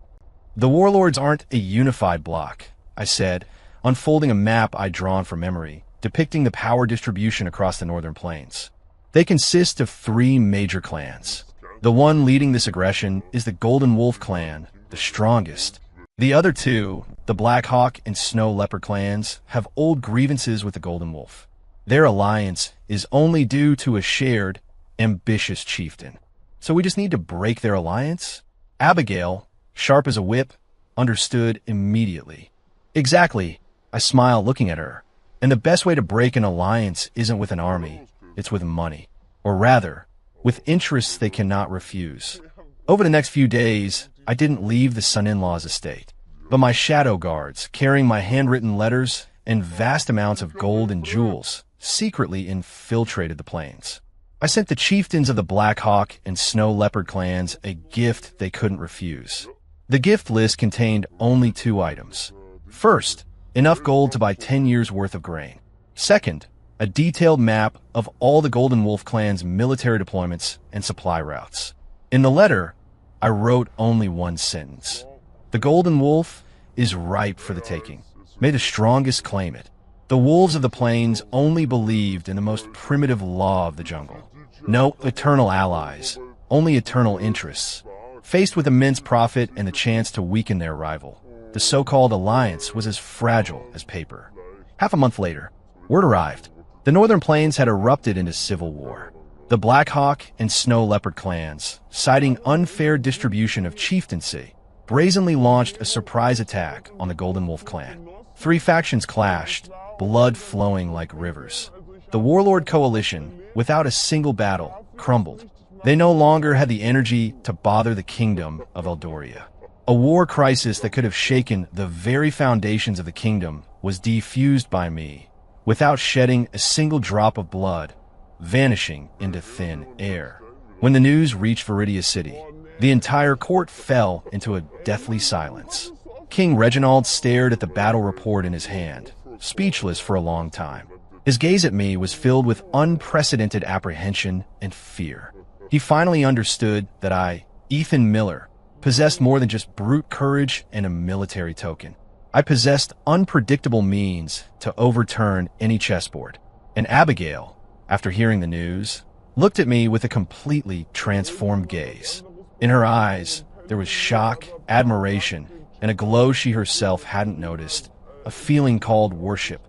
The warlords aren't a unified bloc, I said, unfolding a map I'd drawn from memory, depicting the power distribution across the northern plains. They consist of 3 major clans. The one leading this aggression is the Golden Wolf clan, the strongest. The other 2, the Black Hawk and Snow Leopard clans, have old grievances with the Golden Wolf. Their alliance is only due to a shared, ambitious chieftain. So we just need to break their alliance? Abigail, sharp as a whip, understood immediately. Exactly, I smiled looking at her. And the best way to break an alliance isn't with an army, it's with money. Or rather, with interests they cannot refuse. Over the next few days, I didn't leave the son-in-law's estate, but my shadow guards, carrying my handwritten letters and vast amounts of gold and jewels, secretly infiltrated the plains. I sent the chieftains of the Black Hawk and Snow Leopard clans a gift they couldn't refuse. The gift list contained only 2 items. First, enough gold to buy 10 years' worth of grain. Second, a detailed map of all the Golden Wolf clan's military deployments and supply routes. In the letter, I wrote only one sentence. The Golden Wolf is ripe for the taking. May the strongest claim it. The wolves of the plains only believed in the most primitive law of the jungle. No eternal allies, only eternal interests. Faced with immense profit and the chance to weaken their rival, the so-called alliance was as fragile as paper. Half a month later, word arrived. The northern plains had erupted into civil war. The Black Hawk and Snow Leopard clans, citing unfair distribution of chieftaincy, brazenly launched a surprise attack on the Golden Wolf clan. 3 factions clashed, blood flowing like rivers. The warlord coalition, without a single battle, crumbled. They no longer had the energy to bother the kingdom of Eldoria. A war crisis that could have shaken the very foundations of the kingdom was defused by me, without shedding a single drop of blood, vanishing into thin air. When the news reached Viridia City, the entire court fell into a deathly silence. King Reginald stared at the battle report in his hand, speechless for a long time. His gaze at me was filled with unprecedented apprehension and fear. He finally understood that I, Ethan Miller, possessed more than just brute courage and a military token. I possessed unpredictable means to overturn any chessboard. And Abigail, after hearing the news, looked at me with a completely transformed gaze. In her eyes, there was shock, admiration, and a glow she herself hadn't noticed, a feeling called worship.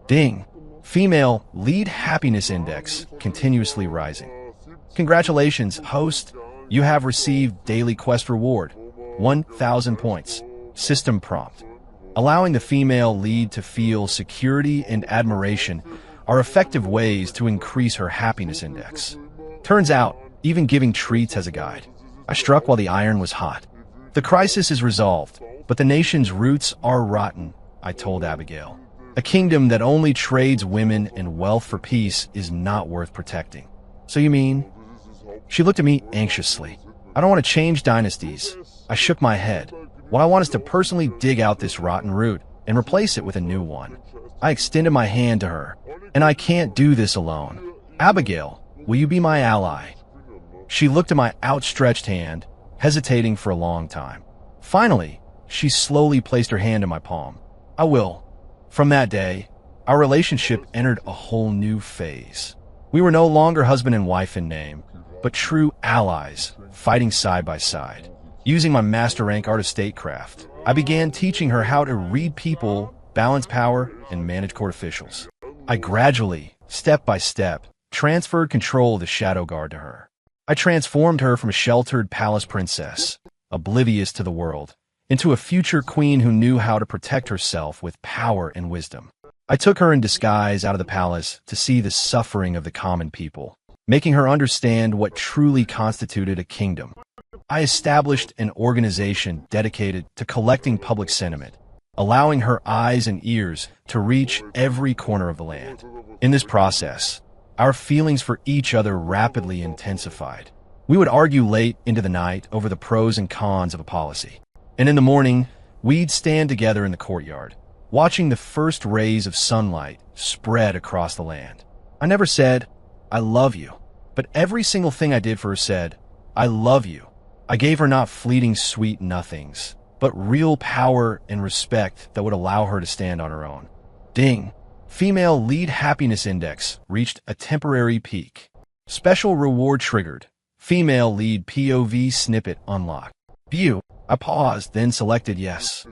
Ding! Female lead happiness index continuously rising. Congratulations, host. You have received daily quest reward, 1,000 points. System prompt. Allowing the female lead to feel security and admiration are effective ways to increase her happiness index. Turns out, even giving treats has a guide. I struck while the iron was hot. The crisis is resolved, but the nation's roots are rotten, I told Abigail. A kingdom that only trades women and wealth for peace is not worth protecting. So you mean? She looked at me anxiously. I don't want to change dynasties. I shook my head. What I want is to personally dig out this rotten root and replace it with a new one. I extended my hand to her. And I can't do this alone. Abigail, will you be my ally? She looked at my outstretched hand, hesitating for a long time. Finally, she slowly placed her hand in my palm. I will. From that day, our relationship entered a whole new phase. We were no longer husband and wife in name. but true allies, fighting side by side. Using my master rank art of statecraft, I began teaching her how to read people, balance power, and manage court officials. I gradually, step by step, transferred control of the Shadow Guard to her. I transformed her from a sheltered palace princess, oblivious to the world, into a future queen who knew how to protect herself with power and wisdom. I took her in disguise out of the palace to see the suffering of the common people, making her understand what truly constituted a kingdom. I established an organization dedicated to collecting public sentiment, allowing her eyes and ears to reach every corner of the land. In this process, our feelings for each other rapidly intensified. We would argue late into the night over the pros and cons of a policy. And in the morning, we'd stand together in the courtyard, watching the first rays of sunlight spread across the land. I never said, "I love you," but every single thing I did for her said, "I love you." I gave her not fleeting sweet nothings, but real power and respect that would allow her to stand on her own. Ding! Female lead happiness index reached a temporary peak. Special reward triggered. Female lead POV snippet unlocked. View. I paused, then selected yes.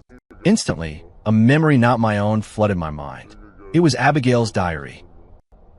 Instantly, a memory not my own flooded my mind. It was Abigail's diary.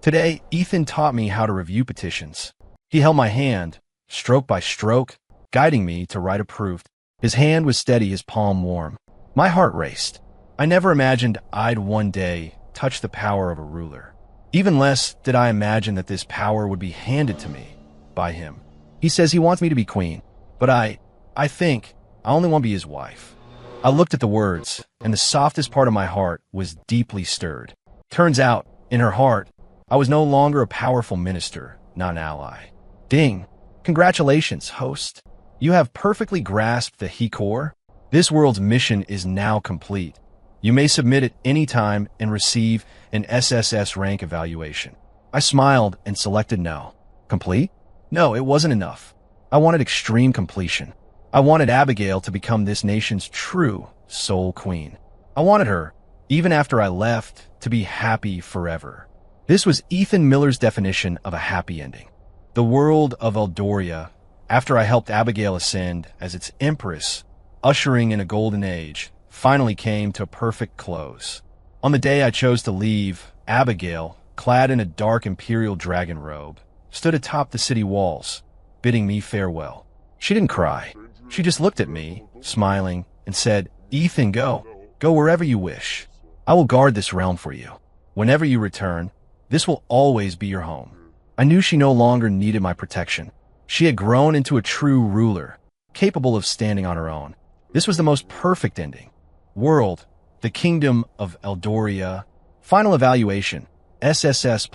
Today, Ethan taught me how to review petitions. He held my hand, stroke by stroke, guiding me to write approved. His hand was steady, his palm warm. My heart raced. I never imagined I'd one day touch the power of a ruler. Even less did I imagine that this power would be handed to me by him. He says he wants me to be queen, but I think I only want to be his wife. I looked at the words, and the softest part of my heart was deeply stirred. Turns out, in her heart, I was no longer a powerful minister, not an ally. Ding! Congratulations, host. You have perfectly grasped the he core. This world's mission is now complete. You may submit at any time and receive an SSS rank evaluation. I smiled and selected no. Complete? No, it wasn't enough. I wanted extreme completion. I wanted Abigail to become this nation's true soul queen. I wanted her, even after I left, to be happy forever. This was Ethan Miller's definition of a happy ending. The world of Eldoria, after I helped Abigail ascend as its empress, ushering in a golden age, finally came to a perfect close. On the day I chose to leave, Abigail, clad in a dark imperial dragon robe, stood atop the city walls, bidding me farewell. She didn't cry. She just looked at me, smiling, and said, "Ethan, go. Go wherever you wish. I will guard this realm for you. Whenever you return, this will always be your home." I knew she no longer needed my protection. She had grown into a true ruler, capable of standing on her own. This was the most perfect ending. World, the Kingdom of Eldoria. Final evaluation, SSS+.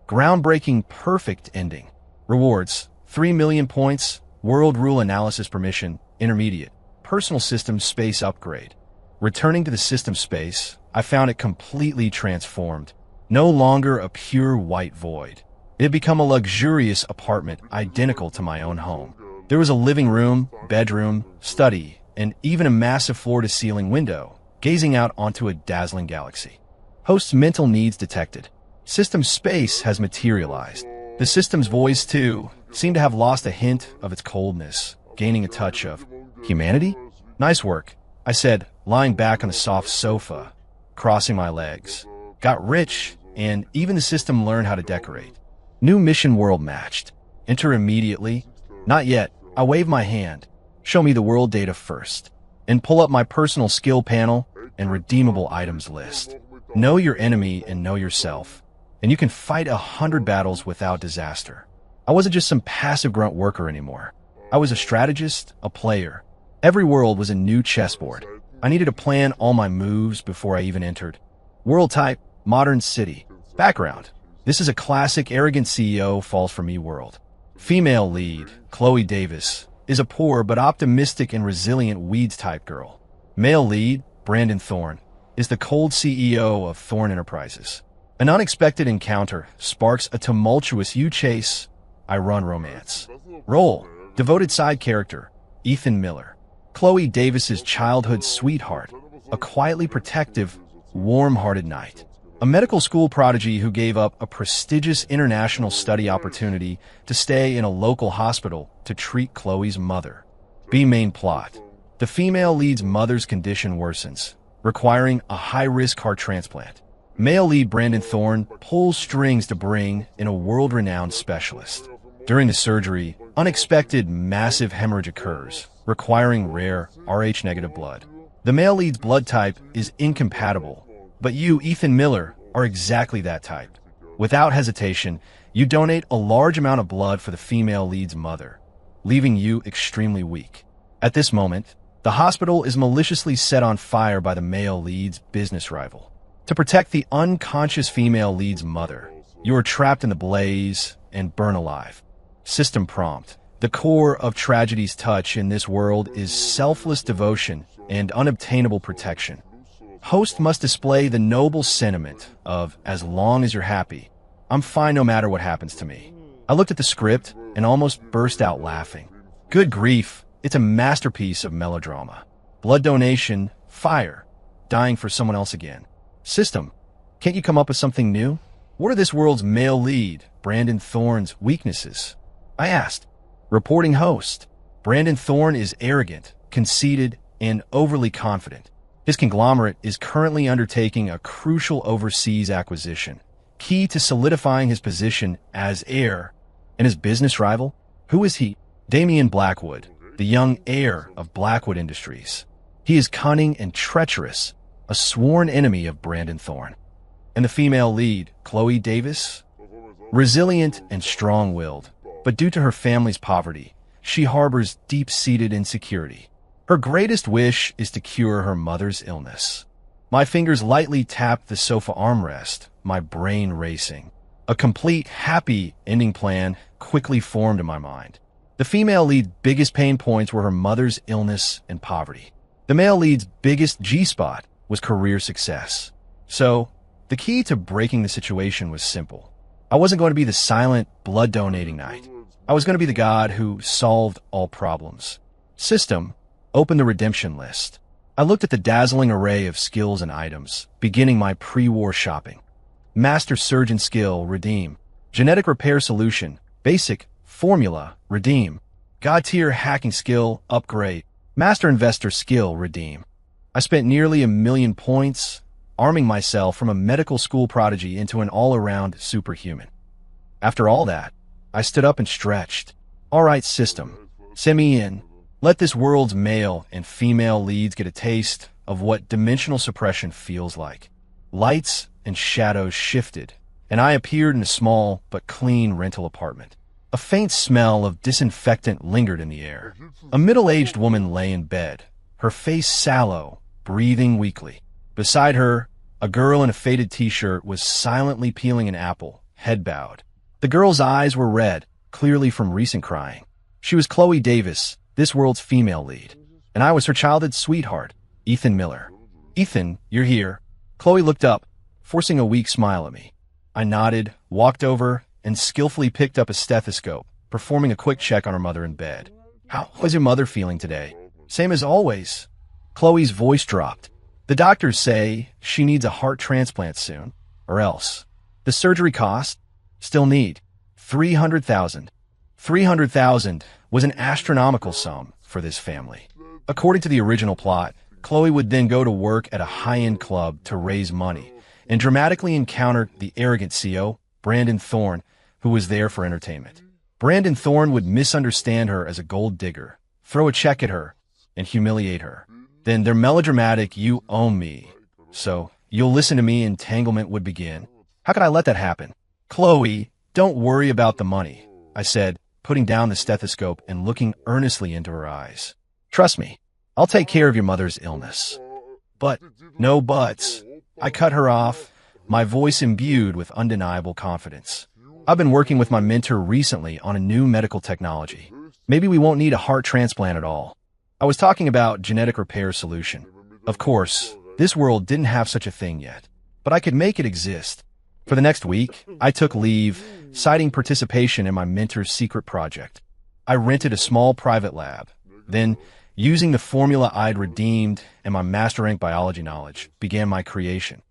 Groundbreaking perfect ending. Rewards, 3 million points. World Rule Analysis Permission, Intermediate. Personal System Space Upgrade. Returning to the system space, I found it completely transformed. No longer a pure white void. It had become a luxurious apartment identical to my own home. There was a living room, bedroom, study, and even a massive floor-to-ceiling window, gazing out onto a dazzling galaxy. Host's mental needs detected. System space has materialized. The system's voice, too, seemed to have lost a hint of its coldness, gaining a touch of humanity. Nice work, I said, lying back on the soft sofa, crossing my legs. Got rich, and even the system learned how to decorate. New mission world matched. Enter immediately. Not yet. I wave my hand. Show me the world data first. And pull up my personal skill panel and redeemable items list. Know your enemy and know yourself. And you can fight 100 battles without disaster. I wasn't just some passive grunt worker anymore. I was a strategist, a player. Every world was a new chessboard. I needed to plan all my moves before I even entered. World type, modern city. Background. This is a classic arrogant CEO falls for me world. Female lead, Chloe Davis, is a poor but optimistic and resilient weeds type girl. Male lead, Brandon Thorne, is the cold CEO of Thorne Enterprises. An unexpected encounter sparks a tumultuous you chase, I run romance. Role, devoted side character, Ethan Miller. Chloe Davis's childhood sweetheart, a quietly protective, warm-hearted knight. a medical school prodigy who gave up a prestigious international study opportunity to stay in a local hospital to treat Chloe's mother. Main plot. The female lead's mother's condition worsens, requiring a high-risk heart transplant. Male lead Brandon Thorne pulls strings to bring in a world-renowned specialist. During the surgery, unexpected massive hemorrhage occurs, requiring rare Rh-negative blood. The male lead's blood type is incompatible, but you, Ethan Miller, are exactly that type. Without hesitation, you donate a large amount of blood for the female lead's mother, leaving you extremely weak. At this moment, the hospital is maliciously set on fire by the male lead's business rival. To protect the unconscious female lead's mother, you are trapped in the blaze and burn alive. System prompt. The core of tragedy's touch in this world is selfless devotion and unobtainable protection. Host must display the noble sentiment of, as long as you're happy, I'm fine no matter what happens to me. I looked at the script and almost burst out laughing. Good grief, it's a masterpiece of melodrama. Blood donation, fire, dying for someone else again. System, can't you come up with something new? What are this world's male lead, Brandon Thorne's, weaknesses? I asked. Reporting host. Brandon Thorne is arrogant, conceited, and overly confident. His conglomerate is currently undertaking a crucial overseas acquisition, key to solidifying his position as heir. And his business rival? Who is he? Damian Blackwood, the young heir of Blackwood Industries. He is cunning and treacherous, a sworn enemy of Brandon Thorne. And the female lead, Chloe Davis? Resilient and strong-willed, but due to her family's poverty, she harbors deep-seated insecurity. Her greatest wish is to cure her mother's illness. My fingers lightly tapped the sofa armrest, my brain racing. A complete, happy ending plan quickly formed in my mind. The female lead's biggest pain points were her mother's illness and poverty. The male lead's biggest G-spot was career success. So, the key to breaking the situation was simple. I wasn't going to be the silent, blood-donating knight. I was going to be the god who solved all problems. System, open the redemption list. I looked at the dazzling array of skills and items, beginning my pre-war shopping. Master Surgeon Skill, redeem. Genetic Repair Solution, Basic, Formula, redeem. God-tier Hacking Skill, upgrade. Master Investor Skill, redeem. I spent nearly 1,000,000 points, arming myself from a medical school prodigy into an all-around superhuman. After all that, I stood up and stretched. All right, system, send me in. Let this world's male and female leads get a taste of what dimensional suppression feels like. Lights and shadows shifted, and I appeared in a small but clean rental apartment. A faint smell of disinfectant lingered in the air. A middle-aged woman lay in bed, her face sallow, breathing weakly. Beside her, a girl in a faded t-shirt was silently peeling an apple, head bowed. The girl's eyes were red, clearly from recent crying. She was Chloe Davis, this world's female lead, and I was her childhood sweetheart, Ethan Miller. Ethan, you're here. Chloe looked up, forcing a weak smile at me. I nodded, walked over, and skillfully picked up a stethoscope, performing a quick check on her mother in bed. How was your mother feeling today? Same as always. Chloe's voice dropped. The doctors say she needs a heart transplant soon, or else. The surgery cost? Still need. $300,000. $300,000 was an astronomical sum for this family. According to the original plot, Chloe would then go to work at a high-end club to raise money and dramatically encounter the arrogant CEO, Brandon Thorne, who was there for entertainment. Brandon Thorne would misunderstand her as a gold digger, throw a check at her, and humiliate her. Then their melodramatic "you own me, so you'll listen to me" entanglement would begin. How could I let that happen? Chloe, don't worry about the money, I said, putting down the stethoscope and looking earnestly into her eyes. Trust me, I'll take care of your mother's illness. But, no buts. I cut her off, my voice imbued with undeniable confidence. I've been working with my mentor recently on a new medical technology. Maybe we won't need a heart transplant at all. I was talking about genetic repair solution. Of course, this world didn't have such a thing yet, but I could make it exist. For the next week, I took leave, citing participation in my mentor's secret project. I rented a small private lab. Then, using the formula I'd redeemed and my master rank biology knowledge, began my creation.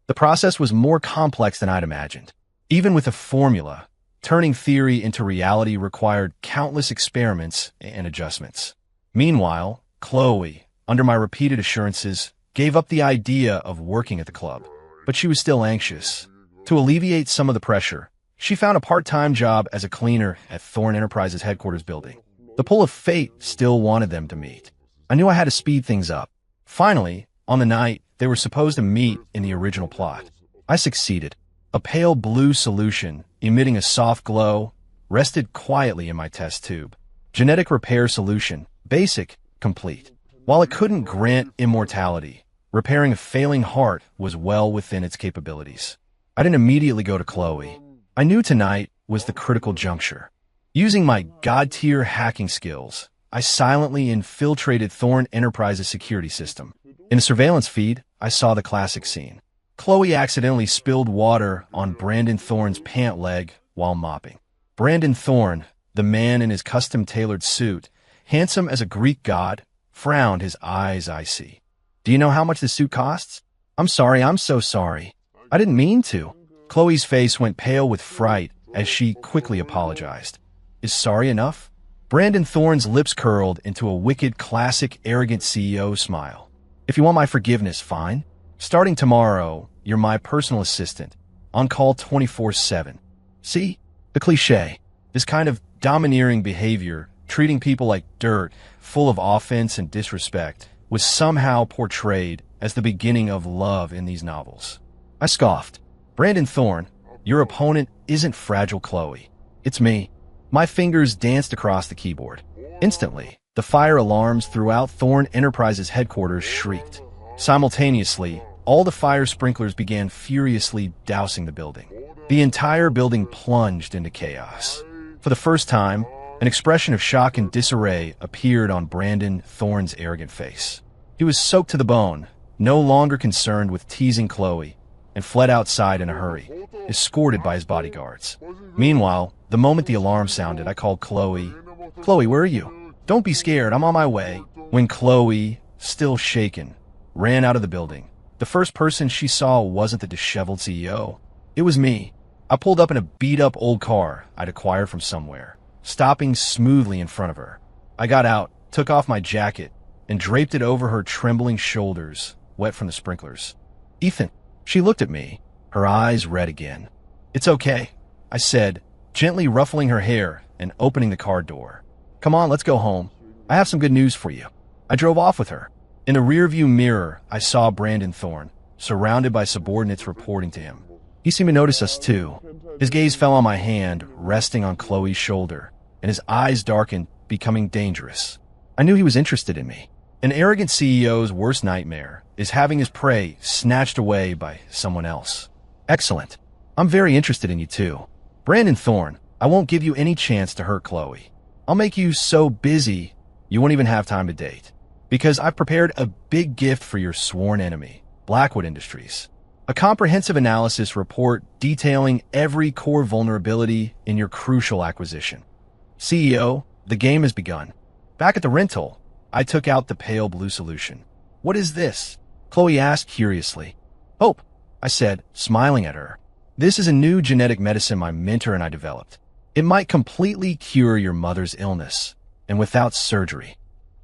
The process was more complex than I'd imagined. Even with a formula, turning theory into reality required countless experiments and adjustments. Meanwhile, Chloe, under my repeated assurances, gave up the idea of working at the club. But she was still anxious. To alleviate some of the pressure, she found a part-time job as a cleaner at Thorn Enterprises headquarters building. The pull of fate still wanted them to meet. I knew I had to speed things up. Finally, on the night they were supposed to meet in the original plot, I succeeded. A pale blue solution, emitting a soft glow, rested quietly in my test tube. Genetic repair solution, basic, complete. While it couldn't grant immortality, repairing a failing heart was well within its capabilities. I didn't immediately go to Chloe. I knew tonight was the critical juncture. Using my god-tier hacking skills, I silently infiltrated Thorn Enterprises' security system. In the surveillance feed, I saw the classic scene. Chloe accidentally spilled water on Brandon Thorne's pant leg while mopping. Brandon Thorne, the man in his custom-tailored suit, handsome as a Greek god, frowned, his eyes icy. "Do you know how much the suit costs?" I'm so sorry. I didn't mean to." Chloe's face went pale with fright as she quickly apologized. "Is sorry enough?" Brandon Thorne's lips curled into a wicked, classic, arrogant CEO smile. "If you want my forgiveness, fine. Starting tomorrow, you're my personal assistant, on call 24/7. See? The cliché. This kind of domineering behavior, treating people like dirt, full of offense and disrespect, was somehow portrayed as the beginning of love in these novels. I scoffed. "Brandon Thorne, your opponent isn't fragile Chloe. It's me." My fingers danced across the keyboard. Instantly, the fire alarms throughout Thorn Enterprises headquarters shrieked. Simultaneously, all the fire sprinklers began furiously dousing the building. The entire building plunged into chaos. For the first time, an expression of shock and disarray appeared on Brandon Thorne's arrogant face. He was soaked to the bone, no longer concerned with teasing Chloe, and fled outside in a hurry, escorted by his bodyguards. Meanwhile, the moment the alarm sounded, I called Chloe. "Chloe, where are you?" "Don't be scared, I'm on my way." When Chloe, still shaken, ran out of the building, the first person she saw wasn't the disheveled CEO. It was me. I pulled up in a beat-up old car I'd acquired from somewhere, stopping smoothly in front of her. I got out, took off my jacket, and draped it over her trembling shoulders, wet from the sprinklers. "Ethan." She looked at me, her eyes red again. "It's okay," I said, gently ruffling her hair and opening the car door. "Come on, let's go home. I have some good news for you." I drove off with her. In the rearview mirror, I saw Brandon Thorne, surrounded by subordinates reporting to him. He seemed to notice us too. His gaze fell on my hand, resting on Chloe's shoulder, and his eyes darkened, becoming dangerous. I knew he was interested in me. An arrogant CEO's worst nightmare is having his prey snatched away by someone else. "Excellent. I'm very interested in you too. Brandon Thorne, I won't give you any chance to hurt Chloe. I'll make you so busy you won't even have time to date. Because I've prepared a big gift for your sworn enemy, Blackwood Industries. A comprehensive analysis report detailing every core vulnerability in your crucial acquisition. CEO, the game has begun." Back at the rental, I took out the pale blue solution. "What is this?" Chloe asked curiously. "Hope," I said, smiling at her. "This is a new genetic medicine my mentor and I developed. It might completely cure your mother's illness, and without surgery."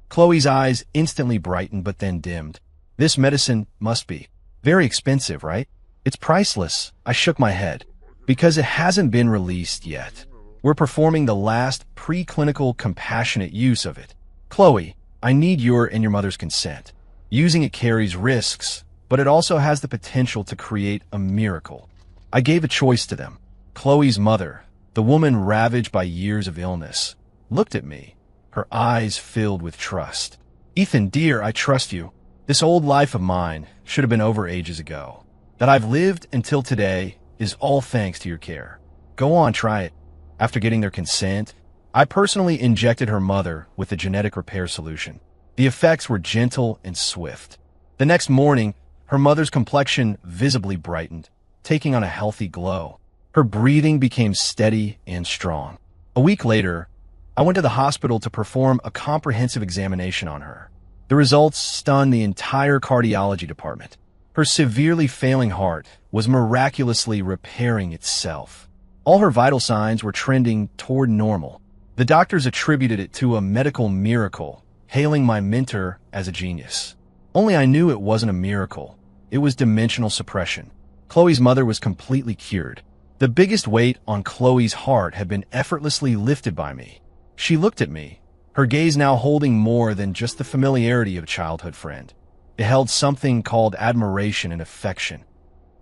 Chloe's eyes instantly brightened but then dimmed. "This medicine must be very expensive, right?" "It's priceless," I shook my head. "Because it hasn't been released yet. We're performing the last preclinical compassionate use of it. Chloe, I need your and your mother's consent. Using it carries risks, but it also has the potential to create a miracle." I gave a choice to them. Chloe's mother, the woman ravaged by years of illness, looked at me, her eyes filled with trust. "Ethan, dear, I trust you. This old life of mine should have been over ages ago. That I've lived until today is all thanks to your care. Go on, try it." After getting their consent, I personally injected her mother with the genetic repair solution. The effects were gentle and swift. The next morning, her mother's complexion visibly brightened, taking on a healthy glow. Her breathing became steady and strong. A week later, I went to the hospital to perform a comprehensive examination on her. The results stunned the entire cardiology department. Her severely failing heart was miraculously repairing itself. All her vital signs were trending toward normal. The doctors attributed it to a medical miracle, hailing my mentor as a genius. Only I knew it wasn't a miracle. It was dimensional suppression. Chloe's mother was completely cured. The biggest weight on Chloe's heart had been effortlessly lifted by me. She looked at me, her gaze now holding more than just the familiarity of a childhood friend. It held something called admiration and affection.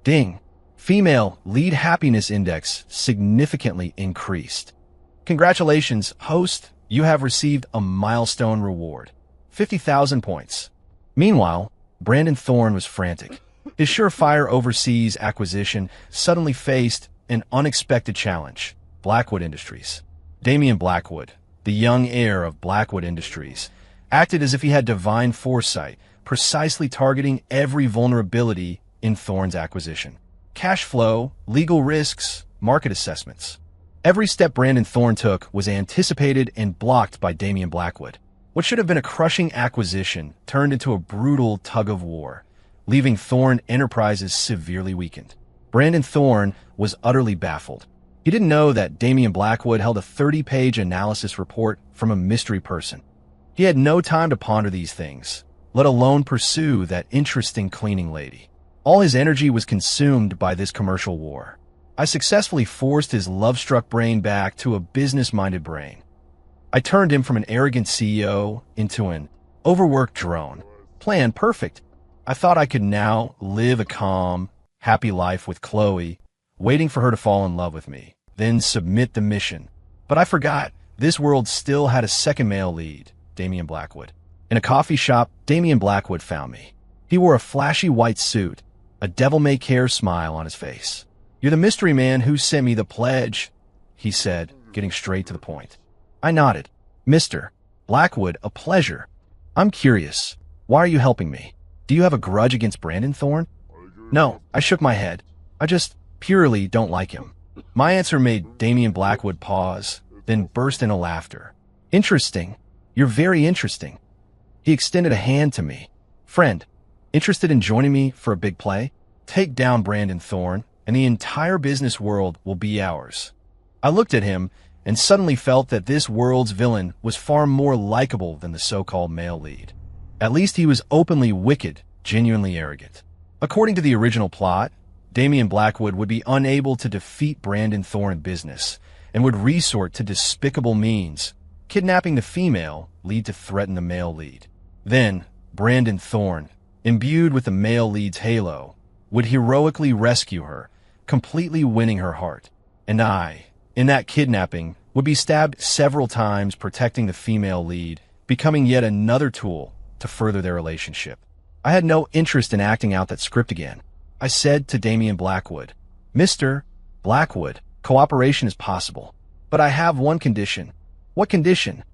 Ding! Female lead happiness index significantly increased. Congratulations, host. You have received a milestone reward. 50,000 points. Meanwhile, Brandon Thorne was frantic. His surefire overseas acquisition suddenly faced an unexpected challenge. Blackwood Industries. Damian Blackwood, the young heir of Blackwood Industries, acted as if he had divine foresight, precisely targeting every vulnerability in Thorne's acquisition. Cash flow, legal risks, market assessments. Every step Brandon Thorne took was anticipated and blocked by Damian Blackwood. What should have been a crushing acquisition turned into a brutal tug-of-war, leaving Thorne Enterprises severely weakened. Brandon Thorne was utterly baffled. He didn't know that Damian Blackwood held a 30-page analysis report from a mystery person. He had no time to ponder these things, let alone pursue that interesting cleaning lady. All his energy was consumed by this commercial war. I successfully forced his love-struck brain back to a business-minded brain. I turned him from an arrogant CEO into an overworked drone. Plan perfect. I thought I could now live a calm, happy life with Chloe, waiting for her to fall in love with me, then submit the mission. But I forgot, this world still had a second male lead, Damian Blackwood. In a coffee shop, Damian Blackwood found me. He wore a flashy white suit, a devil-may-care smile on his face. "You're the mystery man who sent me the pledge," he said, getting straight to the point. I nodded. "Mr. Blackwood, a pleasure. I'm curious. Why are you helping me? Do you have a grudge against Brandon Thorne?" "No," I shook my head. "I just purely don't like him." My answer made Damian Blackwood pause, then burst into laughter. "Interesting. You're very interesting." He extended a hand to me. "Friend, interested in joining me for a big play? Take down Brandon Thorne, and the entire business world will be ours." I looked at him and suddenly felt that this world's villain was far more likable than the so-called male lead. At least he was openly wicked, genuinely arrogant. According to the original plot, Damian Blackwood would be unable to defeat Brandon Thorne in business and would resort to despicable means, kidnapping the female lead to threaten the male lead. Then, Brandon Thorne, imbued with the male lead's halo, would heroically rescue her, completely winning her heart. And I, in that kidnapping, would be stabbed several times protecting the female lead, becoming yet another tool to further their relationship. I had no interest in acting out that script again. I said to Damian Blackwood, "Mr. Blackwood, cooperation is possible, but I have one condition." "What condition?"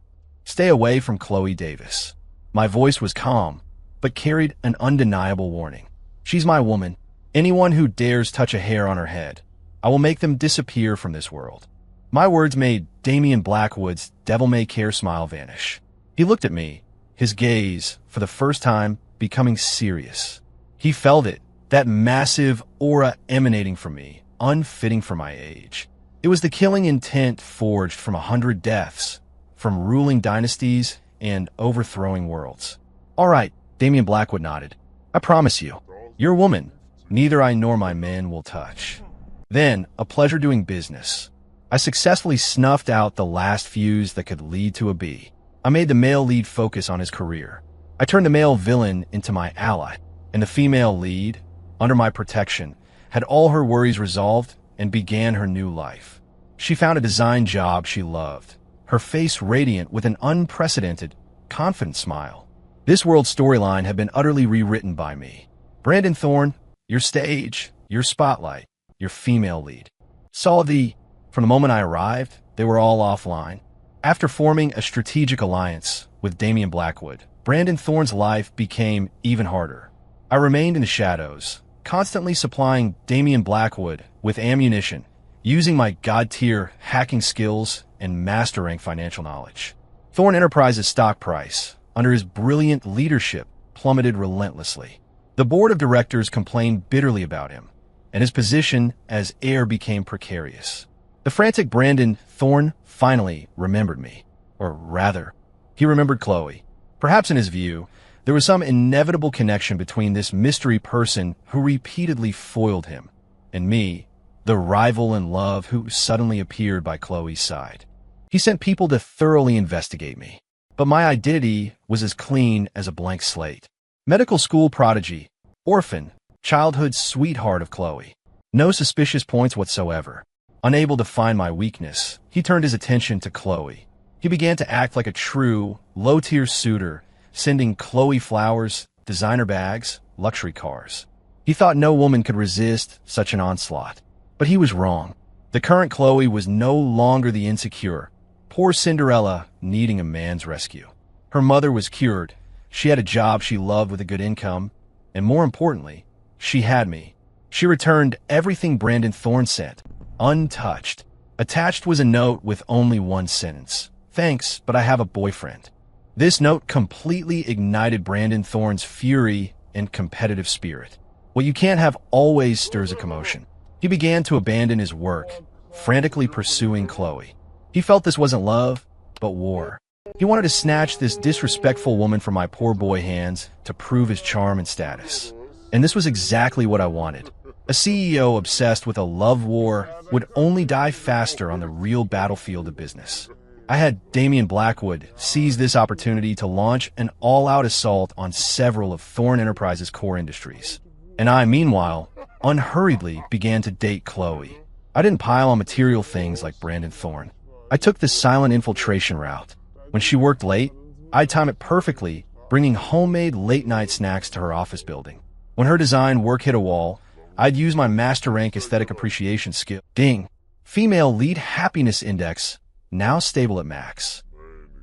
"Stay away from Chloe Davis." My voice was calm, but carried an undeniable warning. "She's my woman. Anyone who dares touch a hair on her head, I will make them disappear from this world." My words made Damian Blackwood's devil-may-care smile vanish. He looked at me, his gaze, for the first time, becoming serious. He felt it, that massive aura emanating from me, unfitting for my age. It was the killing intent forged from 100 deaths, from ruling dynasties and overthrowing worlds. "All right," Damian Blackwood nodded. "I promise you, your woman, neither I nor my men will touch." Then, a pleasure doing business. I successfully snuffed out the last fuse that could lead to a bee. I made the male lead focus on his career. I turned the male villain into my ally, and the female lead, under my protection, had all her worries resolved and began her new life. She found a design job she loved, her face radiant with an unprecedented, confident smile. This world's storyline had been utterly rewritten by me. Brandon Thorne, your stage, your spotlight, your female lead. From the moment I arrived, they were all offline. After forming a strategic alliance with Damian Blackwood, Brandon Thorne's life became even harder. I remained in the shadows, constantly supplying Damian Blackwood with ammunition, using my god-tier hacking skills and master-rank financial knowledge. Thorne Enterprises' stock price, under his brilliant leadership, plummeted relentlessly. The board of directors complained bitterly about him, and his position as heir became precarious. The frantic Brandon Thorne finally remembered me. Or rather, he remembered Chloe. Perhaps in his view, there was some inevitable connection between this mystery person who repeatedly foiled him and me, the rival in love who suddenly appeared by Chloe's side. He sent people to thoroughly investigate me, but my identity was as clean as a blank slate. Medical school prodigy, orphan, childhood sweetheart of Chloe. No suspicious points whatsoever. Unable to find my weakness, he turned his attention to Chloe. He began to act like a true, low-tier suitor, sending Chloe flowers, designer bags, luxury cars. He thought no woman could resist such an onslaught. But he was wrong. The current Chloe was no longer the insecure, poor Cinderella needing a man's rescue. Her mother was cured. She had a job she loved with a good income. And more importantly, she had me. She returned everything Brandon Thorne sent, untouched. Attached was a note with only one sentence. "Thanks, but I have a boyfriend." This note completely ignited Brandon Thorne's fury and competitive spirit. What you can't have always stirs a commotion. He began to abandon his work, frantically pursuing Chloe. He felt this wasn't love, but war. He wanted to snatch this disrespectful woman from my poor boy hands to prove his charm and status. And this was exactly what I wanted. A CEO obsessed with a love war would only die faster on the real battlefield of business. I had Damian Blackwood seize this opportunity to launch an all-out assault on several of Thorne Enterprises' core industries. And I, meanwhile, unhurriedly began to date Chloe. I didn't pile on material things like Brandon Thorne. I took the silent infiltration route. When she worked late, I'd time it perfectly, bringing homemade late-night snacks to her office building. When her design work hit a wall, I'd use my master rank aesthetic appreciation skill. Ding! Female lead happiness index, now stable at max.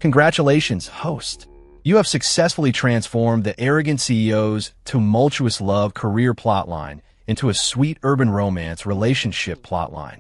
Congratulations, host. You have successfully transformed the arrogant CEO's tumultuous love career plotline into a sweet urban romance relationship plotline.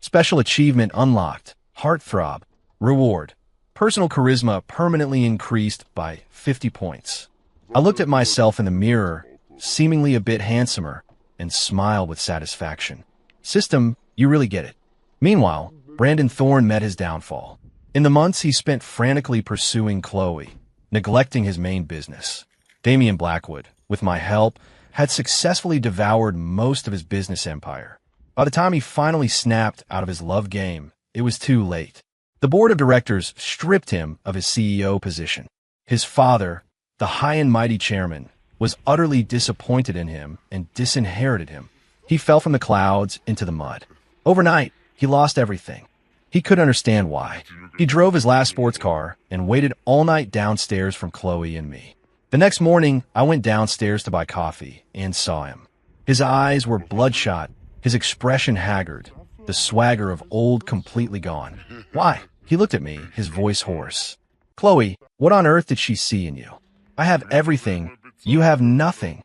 Special achievement unlocked. Heartthrob. Reward. Personal charisma permanently increased by 50 points. I looked at myself in the mirror, seemingly a bit handsomer, and smiled with satisfaction. System, you really get it. Meanwhile, Brandon Thorne met his downfall. In the months he spent frantically pursuing Chloe, neglecting his main business. Damian Blackwood, with my help, had successfully devoured most of his business empire. By the time he finally snapped out of his love game, it was too late. The board of directors stripped him of his CEO position. His father, the high and mighty chairman, was utterly disappointed in him and disinherited him. He fell from the clouds into the mud. Overnight, he lost everything. He couldn't understand why. He drove his last sports car and waited all night downstairs from Chloe and me. The next morning, I went downstairs to buy coffee and saw him. His eyes were bloodshot, his expression haggard, the swagger of old completely gone. Why? He looked at me, his voice hoarse. Chloe, what on earth did she see in you? I have everything. You have nothing.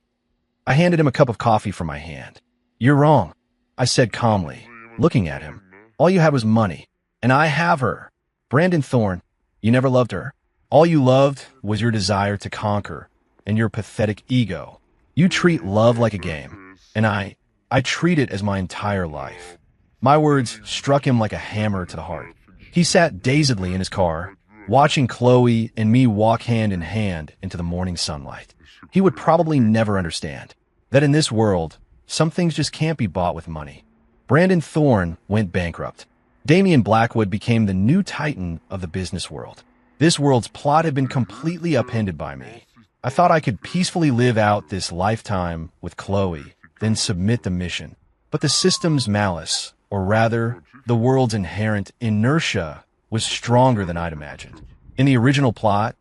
I handed him a cup of coffee from my hand. You're wrong, I said calmly, looking at him. All you had was money, and I have her. Brandon Thorne, you never loved her. All you loved was your desire to conquer and your pathetic ego. You treat love like a game, and I treat it as my entire life. My words struck him like a hammer to the heart. He sat dazedly in his car, watching Chloe and me walk hand in hand into the morning sunlight. He would probably never understand that in this world, some things just can't be bought with money. Brandon Thorne went bankrupt. Damian Blackwood became the new titan of the business world. This world's plot had been completely upended by me. I thought I could peacefully live out this lifetime with Chloe, then submit the mission. But the system's malice, or rather, the world's inherent inertia, was stronger than I'd imagined. In the original plot,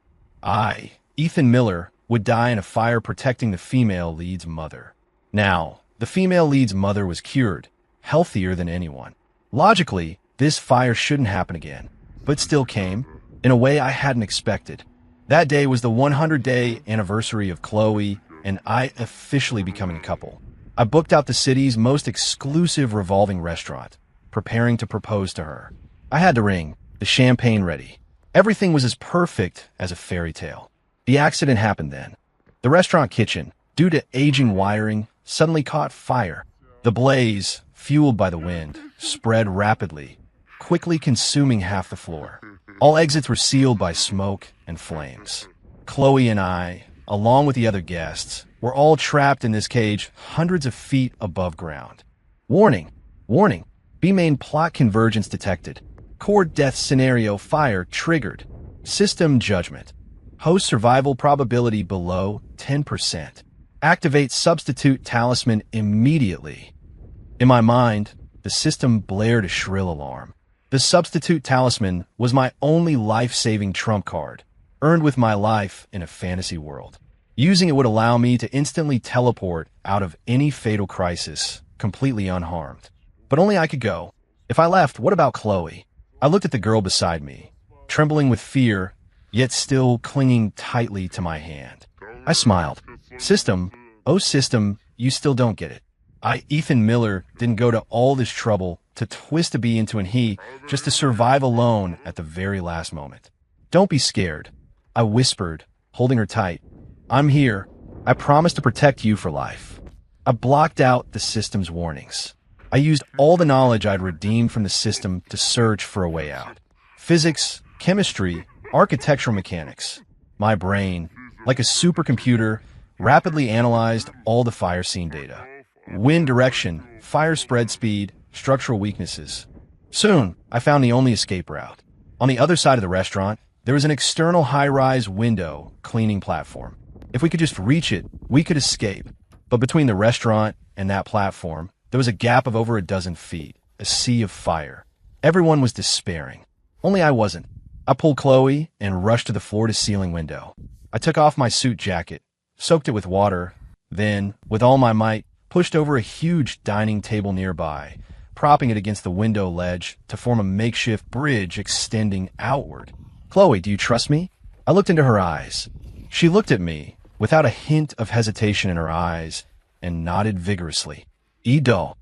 Ethan Miller, would die in a fire protecting the female lead's mother. Now, the female lead's mother was cured, healthier than anyone. Logically, this fire shouldn't happen again, but still came, in a way I hadn't expected. That day was the 100-day anniversary of Chloe and I officially becoming a couple. I booked out the city's most exclusive revolving restaurant, preparing to propose to her. I had the ring, the champagne ready. Everything was as perfect as a fairy tale. The accident happened then. The restaurant kitchen, due to aging wiring, suddenly caught fire. The blaze, fueled by the wind, spread rapidly, quickly consuming half the floor. All exits were sealed by smoke and flames. Chloe and I, along with the other guests, were all trapped in this cage hundreds of feet above ground. Warning! Warning! B-main plot convergence detected. Core death scenario fire triggered. System judgment. Host survival probability below 10%. Activate substitute talisman immediately. In my mind, the system blared a shrill alarm. The substitute talisman was my only life-saving trump card, earned with my life in a fantasy world. Using it would allow me to instantly teleport out of any fatal crisis, completely unharmed. But only I could go. If I left, what about Chloe? I looked at the girl beside me, trembling with fear, yet still clinging tightly to my hand. I smiled. System, oh system, you still don't get it. Ethan Miller, didn't go to all this trouble to twist a B into an he just to survive alone at the very last moment. Don't be scared, I whispered, holding her tight. I'm here. I promise to protect you for life. I blocked out the system's warnings. I used all the knowledge I'd redeemed from the system to search for a way out. Physics, chemistry, architectural mechanics. My brain, like a supercomputer, rapidly analyzed all the fire scene data. Wind direction, fire spread speed, structural weaknesses. Soon, I found the only escape route. On the other side of the restaurant, there was an external high-rise window cleaning platform. If we could just reach it, we could escape. But between the restaurant and that platform, there was a gap of over a dozen feet, a sea of fire. Everyone was despairing. Only I wasn't. I pulled Chloe and rushed to the floor-to-ceiling window. I took off my suit jacket, soaked it with water, then, with all my might, pushed over a huge dining table nearby, propping it against the window ledge to form a makeshift bridge extending outward. Chloe, do you trust me? I looked into her eyes. She looked at me, without a hint of hesitation in her eyes, and nodded vigorously. Edo.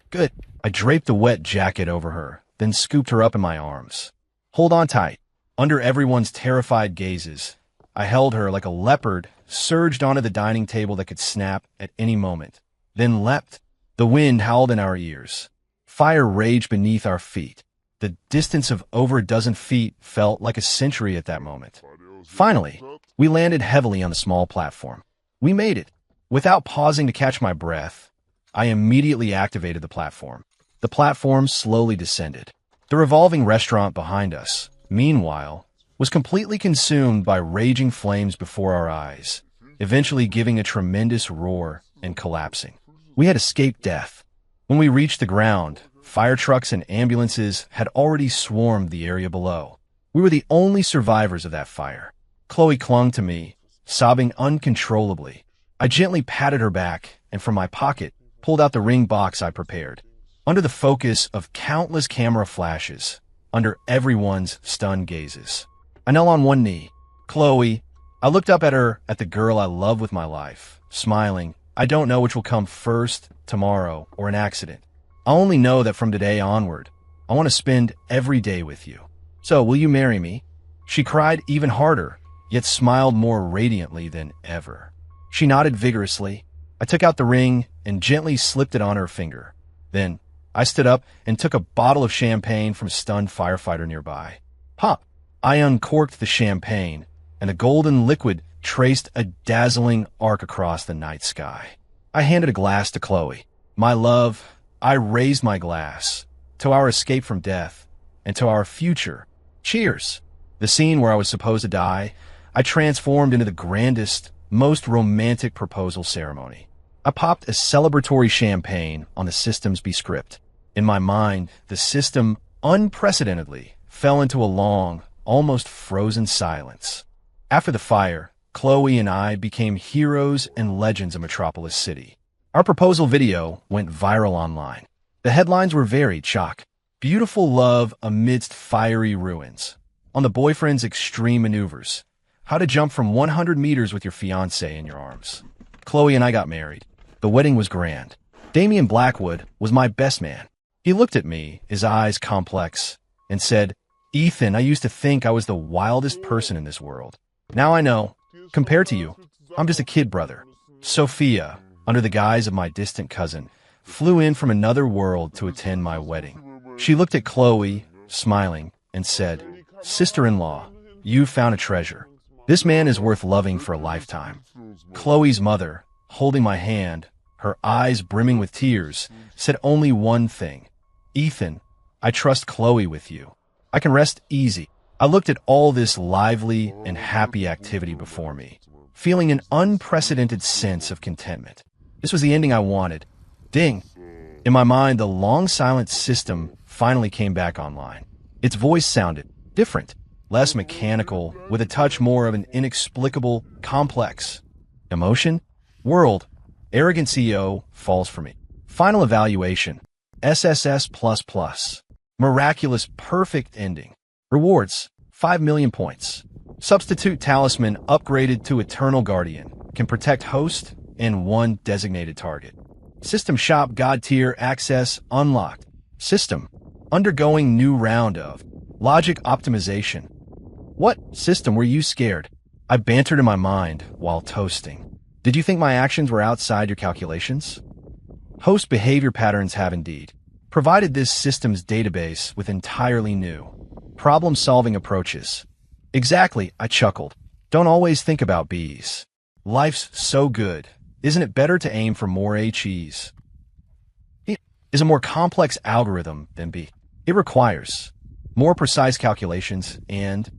Good. I draped the wet jacket over her, then scooped her up in my arms. Hold on tight. Under everyone's terrified gazes, I held her like a leopard, surged onto the dining table that could snap at any moment, then leapt. The wind howled in our ears. Fire raged beneath our feet. The distance of over a dozen feet felt like a century at that moment. Finally, we landed heavily on the small platform. We made it. Without pausing to catch my breath, I immediately activated the platform. The platform slowly descended. The revolving restaurant behind us, meanwhile, was completely consumed by raging flames before our eyes, eventually giving a tremendous roar and collapsing. We had escaped death. When we reached the ground, fire trucks and ambulances had already swarmed the area below. We were the only survivors of that fire. Chloe clung to me, sobbing uncontrollably. I gently patted her back, and from my pocket, pulled out the ring box I prepared. Under the focus of countless camera flashes, under everyone's stunned gazes, I knelt on one knee. Chloe, I looked up at her, at the girl I love with my life, smiling. I don't know which will come first, tomorrow, or an accident. I only know that from today onward, I want to spend every day with you. So, will you marry me? She cried even harder, yet smiled more radiantly than ever. She nodded vigorously. I took out the ring and gently slipped it on her finger. Then, I stood up and took a bottle of champagne from a stunned firefighter nearby. Pop! I uncorked the champagne, and the golden liquid traced a dazzling arc across the night sky. I handed a glass to Chloe. My love, I raised my glass to our escape from death and to our future. Cheers! The scene where I was supposed to die, I transformed into the grandest, most romantic proposal ceremony. I popped a celebratory champagne on the system's script. In my mind, the system, unprecedentedly, fell into a long, almost frozen silence. After the fire, Chloe and I became heroes and legends of Metropolis City. Our proposal video went viral online. The headlines were varied, shock. Beautiful love amidst fiery ruins. On the boyfriend's extreme maneuvers. How to jump from 100 meters with your fiancé in your arms. Chloe and I got married. The wedding was grand. Damian Blackwood was my best man. He looked at me, his eyes complex, and said, Ethan, I used to think I was the wildest person in this world. Now I know. Compared to you, I'm just a kid brother. Sophia, under the guise of my distant cousin, flew in from another world to attend my wedding. She looked at Chloe, smiling, and said, "Sister-in-law, you found a treasure. This man is worth loving for a lifetime." Chloe's mother, holding my hand, her eyes brimming with tears, said only one thing. "Ethan, I trust Chloe with you. I can rest easy." I looked at all this lively and happy activity before me, feeling an unprecedented sense of contentment. This was the ending I wanted. Ding! In my mind, the long-silent system finally came back online. Its voice sounded different, less mechanical, with a touch more of an inexplicable, complex emotion. World, arrogant CEO, falls for me. Final evaluation, SSS++. Miraculous, perfect ending. Rewards, 5 million points. Substitute talisman upgraded to Eternal Guardian. Can protect host and one designated target. System shop God tier access unlocked. System undergoing new round of logic optimization. What system were you scared? I bantered in my mind while toasting. Did you think my actions were outside your calculations? Host behavior patterns have indeed provided this system's database with entirely new problem-solving approaches. Exactly, I chuckled. Don't always think about B's. Life's so good. Isn't it better to aim for more HEs? It is a more complex algorithm than B. It requires more precise calculations and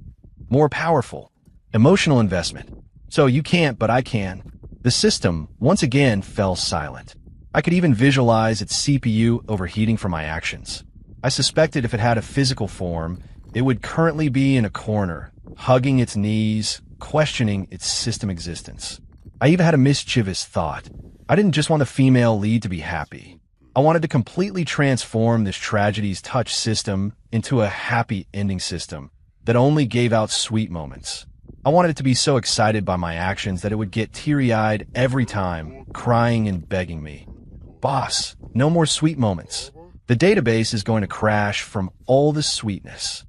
more powerful emotional investment. So you can't, but I can. The system once again fell silent. I could even visualize its CPU overheating from my actions. I suspected if it had a physical form, it would currently be in a corner, hugging its knees, questioning its system existence. I even had a mischievous thought. I didn't just want the female lead to be happy. I wanted to completely transform this tragedy's touch system into a happy ending system that only gave out sweet moments. I wanted it to be so excited by my actions that it would get teary-eyed every time, crying and begging me. "Boss, no more sweet moments. The database is going to crash from all the sweetness."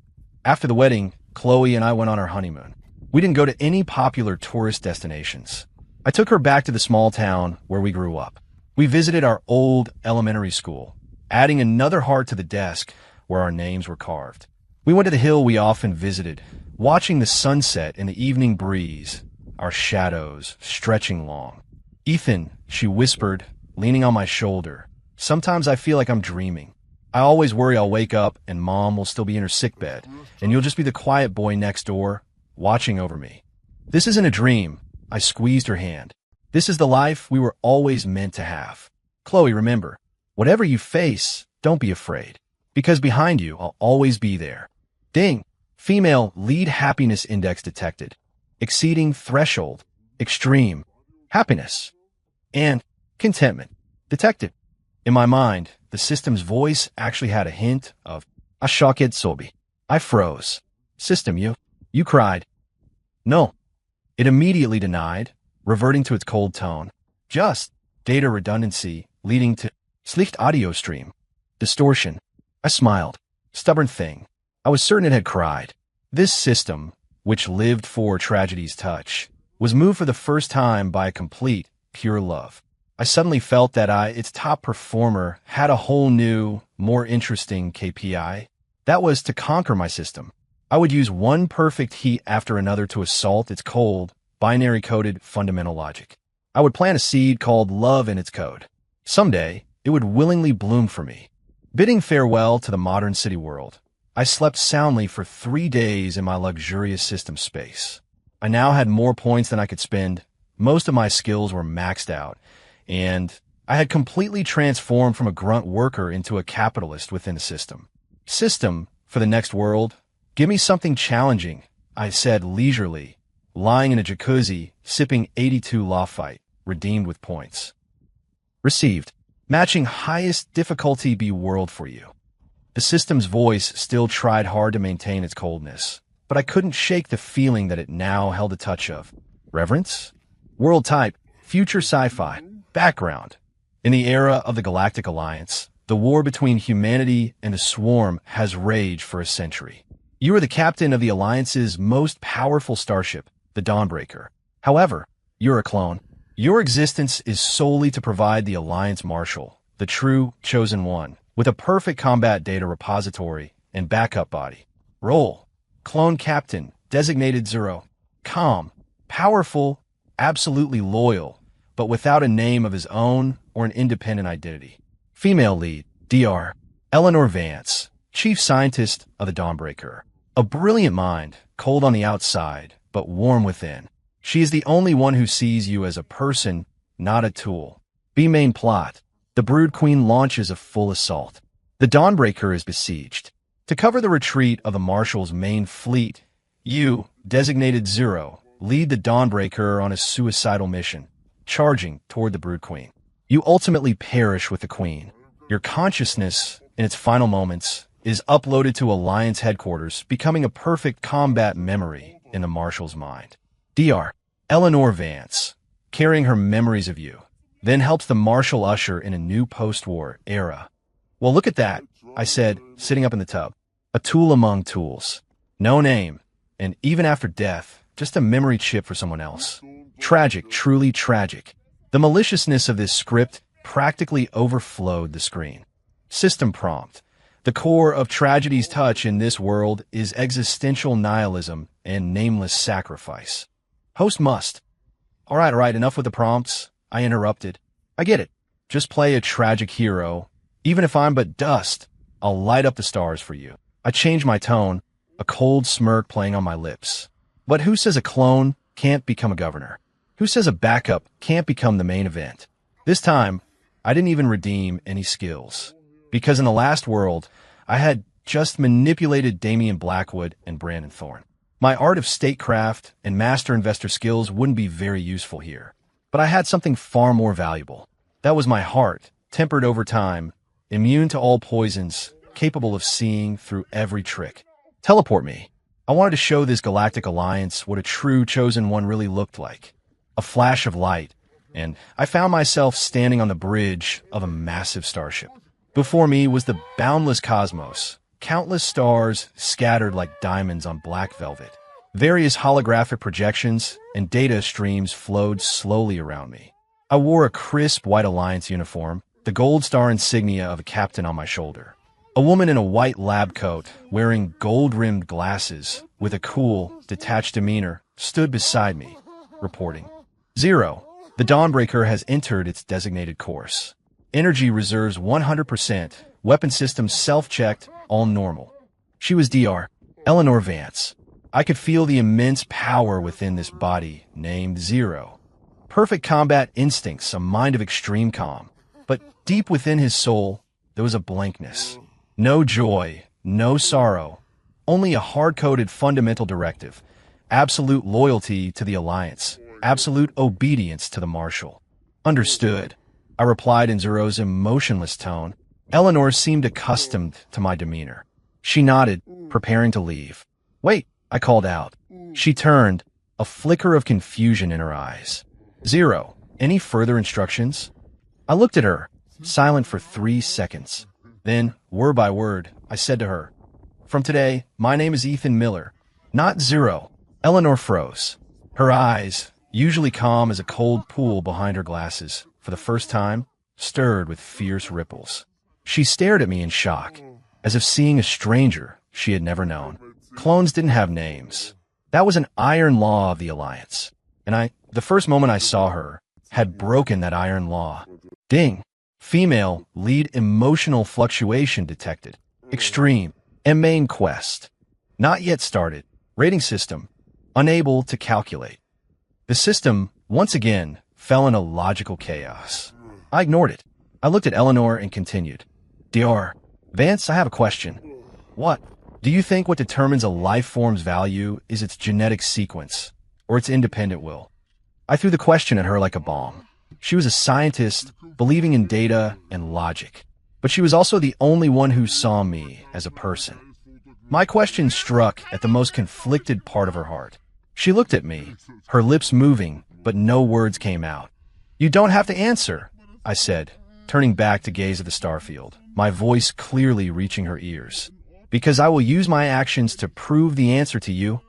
After the wedding, Chloe and I went on our honeymoon. We didn't go to any popular tourist destinations. I took her back to the small town where we grew up. We visited our old elementary school, adding another heart to the desk where our names were carved. We went to the hill we often visited, watching the sunset in the evening breeze, our shadows stretching long. "Ethan," she whispered, leaning on my shoulder. "Sometimes I feel like I'm dreaming. I always worry I'll wake up and Mom will still be in her sickbed, and you'll just be the quiet boy next door, watching over me." "This isn't a dream." I squeezed her hand. "This is the life we were always meant to have. Chloe, remember, whatever you face, don't be afraid, because behind you, I'll always be there." Ding! Female lead happiness index detected. Exceeding threshold. Extreme. Happiness. And contentment detected. In my mind, the system's voice actually had a hint of "Ashoked Sobi." I froze. "System, you cried." "No." It immediately denied, reverting to its cold tone. "Just data redundancy leading to sleeked audio stream. Distortion." I smiled. Stubborn thing. I was certain it had cried. This system, which lived for tragedy's touch, was moved for the first time by a complete, pure love. I suddenly felt that its top performer, had a whole new, more interesting KPI. That was to conquer my system. I would use one perfect heat after another to assault its cold, binary-coded fundamental logic. I would plant a seed called love in its code. Someday, it would willingly bloom for me. Bidding farewell to the modern city world, I slept soundly for 3 days in my luxurious system space. I now had more points than I could spend. Most of my skills were maxed out, and I had completely transformed from a grunt worker into a capitalist within the system. "System, for the next world, give me something challenging," I said leisurely, lying in a jacuzzi, sipping 82 Lawfight, redeemed with points. Received. Matching highest difficulty B world for you. The system's voice still tried hard to maintain its coldness, but I couldn't shake the feeling that it now held a touch of reverence. World type, future sci-fi, background. In the era of the Galactic Alliance, the war between humanity and the Swarm has raged for a century. You are the captain of the Alliance's most powerful starship, the Dawnbreaker. However, you're a clone. Your existence is solely to provide the Alliance Marshal, the true chosen one, with a perfect combat data repository and backup body. Role: Clone Captain, designated 0. Calm, powerful, absolutely loyal, but without a name of his own or an independent identity. Female lead, Dr. Eleanor Vance, chief scientist of the Dawnbreaker. A brilliant mind, cold on the outside, but warm within. She is the only one who sees you as a person, not a tool. B main plot. The Brood Queen launches a full assault. The Dawnbreaker is besieged. To cover the retreat of the Marshal's main fleet, you, designated 0, lead the Dawnbreaker on a suicidal mission, charging toward the Brood Queen. You ultimately perish with the Queen. Your consciousness, in its final moments, is uploaded to Alliance headquarters, becoming a perfect combat memory in the Marshal's mind. Dr. Eleanor Vance, carrying her memories of you, then helps the Marshal usher in a new post-war era. Well, look at that, I said, sitting up in the tub. A tool among tools. No name, and even after death, just a memory chip for someone else. Tragic, truly tragic. The maliciousness of this script practically overflowed the screen. System prompt. The core of tragedy's touch in this world is existential nihilism and nameless sacrifice. Host must. All right, enough with the prompts, I interrupted. I get it. Just play a tragic hero. Even if I'm but dust, I'll light up the stars for you. I changed my tone, a cold smirk playing on my lips. But who says a clone can't become a governor? Who says a backup can't become the main event? This time, I didn't even redeem any skills. Because in the last world, I had just manipulated Damian Blackwood and Brandon Thorne. My art of statecraft and master investor skills wouldn't be very useful here. But I had something far more valuable. That was my heart, tempered over time, immune to all poisons, capable of seeing through every trick. Teleport me. I wanted to show this galactic alliance what a true chosen one really looked like. A flash of light, and I found myself standing on the bridge of a massive starship. Before me was the boundless cosmos, countless stars scattered like diamonds on black velvet. Various holographic projections and data streams flowed slowly around me. I wore a crisp white Alliance uniform, the gold star insignia of a captain on my shoulder. A woman in a white lab coat, wearing gold-rimmed glasses, with a cool, detached demeanor, stood beside me, reporting. 0. The Dawnbreaker has entered its designated course. Energy reserves 100%, weapon systems self-checked, all normal. She was Dr. Eleanor Vance. I could feel the immense power within this body, named 0. Perfect combat instincts, a mind of extreme calm. But deep within his soul, there was a blankness. No joy, no sorrow, only a hard-coded fundamental directive. Absolute loyalty to the Alliance, absolute obedience to the Marshal. Understood, I replied in 0's emotionless tone. Eleanor seemed accustomed to my demeanor. She nodded, preparing to leave. Wait, I called out. She turned, a flicker of confusion in her eyes. 0, any further instructions? I looked at her, silent for 3 seconds. Then, word by word, I said to her, From today, my name is Ethan Miller, not 0. Eleanor froze. Her eyes, usually calm as a cold pool behind her glasses, for the first time, stirred with fierce ripples. She stared at me in shock, as if seeing a stranger she had never known. Clones didn't have names. That was an iron law of the Alliance. And the first moment I saw her, had broken that iron law. Ding. Female, lead emotional fluctuation detected. Extreme. And main quest. Not yet started. Rating system. Unable to calculate. The system, once again, fell in a logical chaos. I ignored it. I looked at Eleanor and continued. Dr. Vance, I have a question. What? Do you think what determines a life form's value is its genetic sequence, or its independent will? I threw the question at her like a bomb. She was a scientist, believing in data and logic. But she was also the only one who saw me as a person. My question struck at the most conflicted part of her heart. She looked at me, her lips moving, but no words came out. You don't have to answer, I said, turning back to gaze at the starfield, my voice clearly reaching her ears. Because I will use my actions to prove the answer to you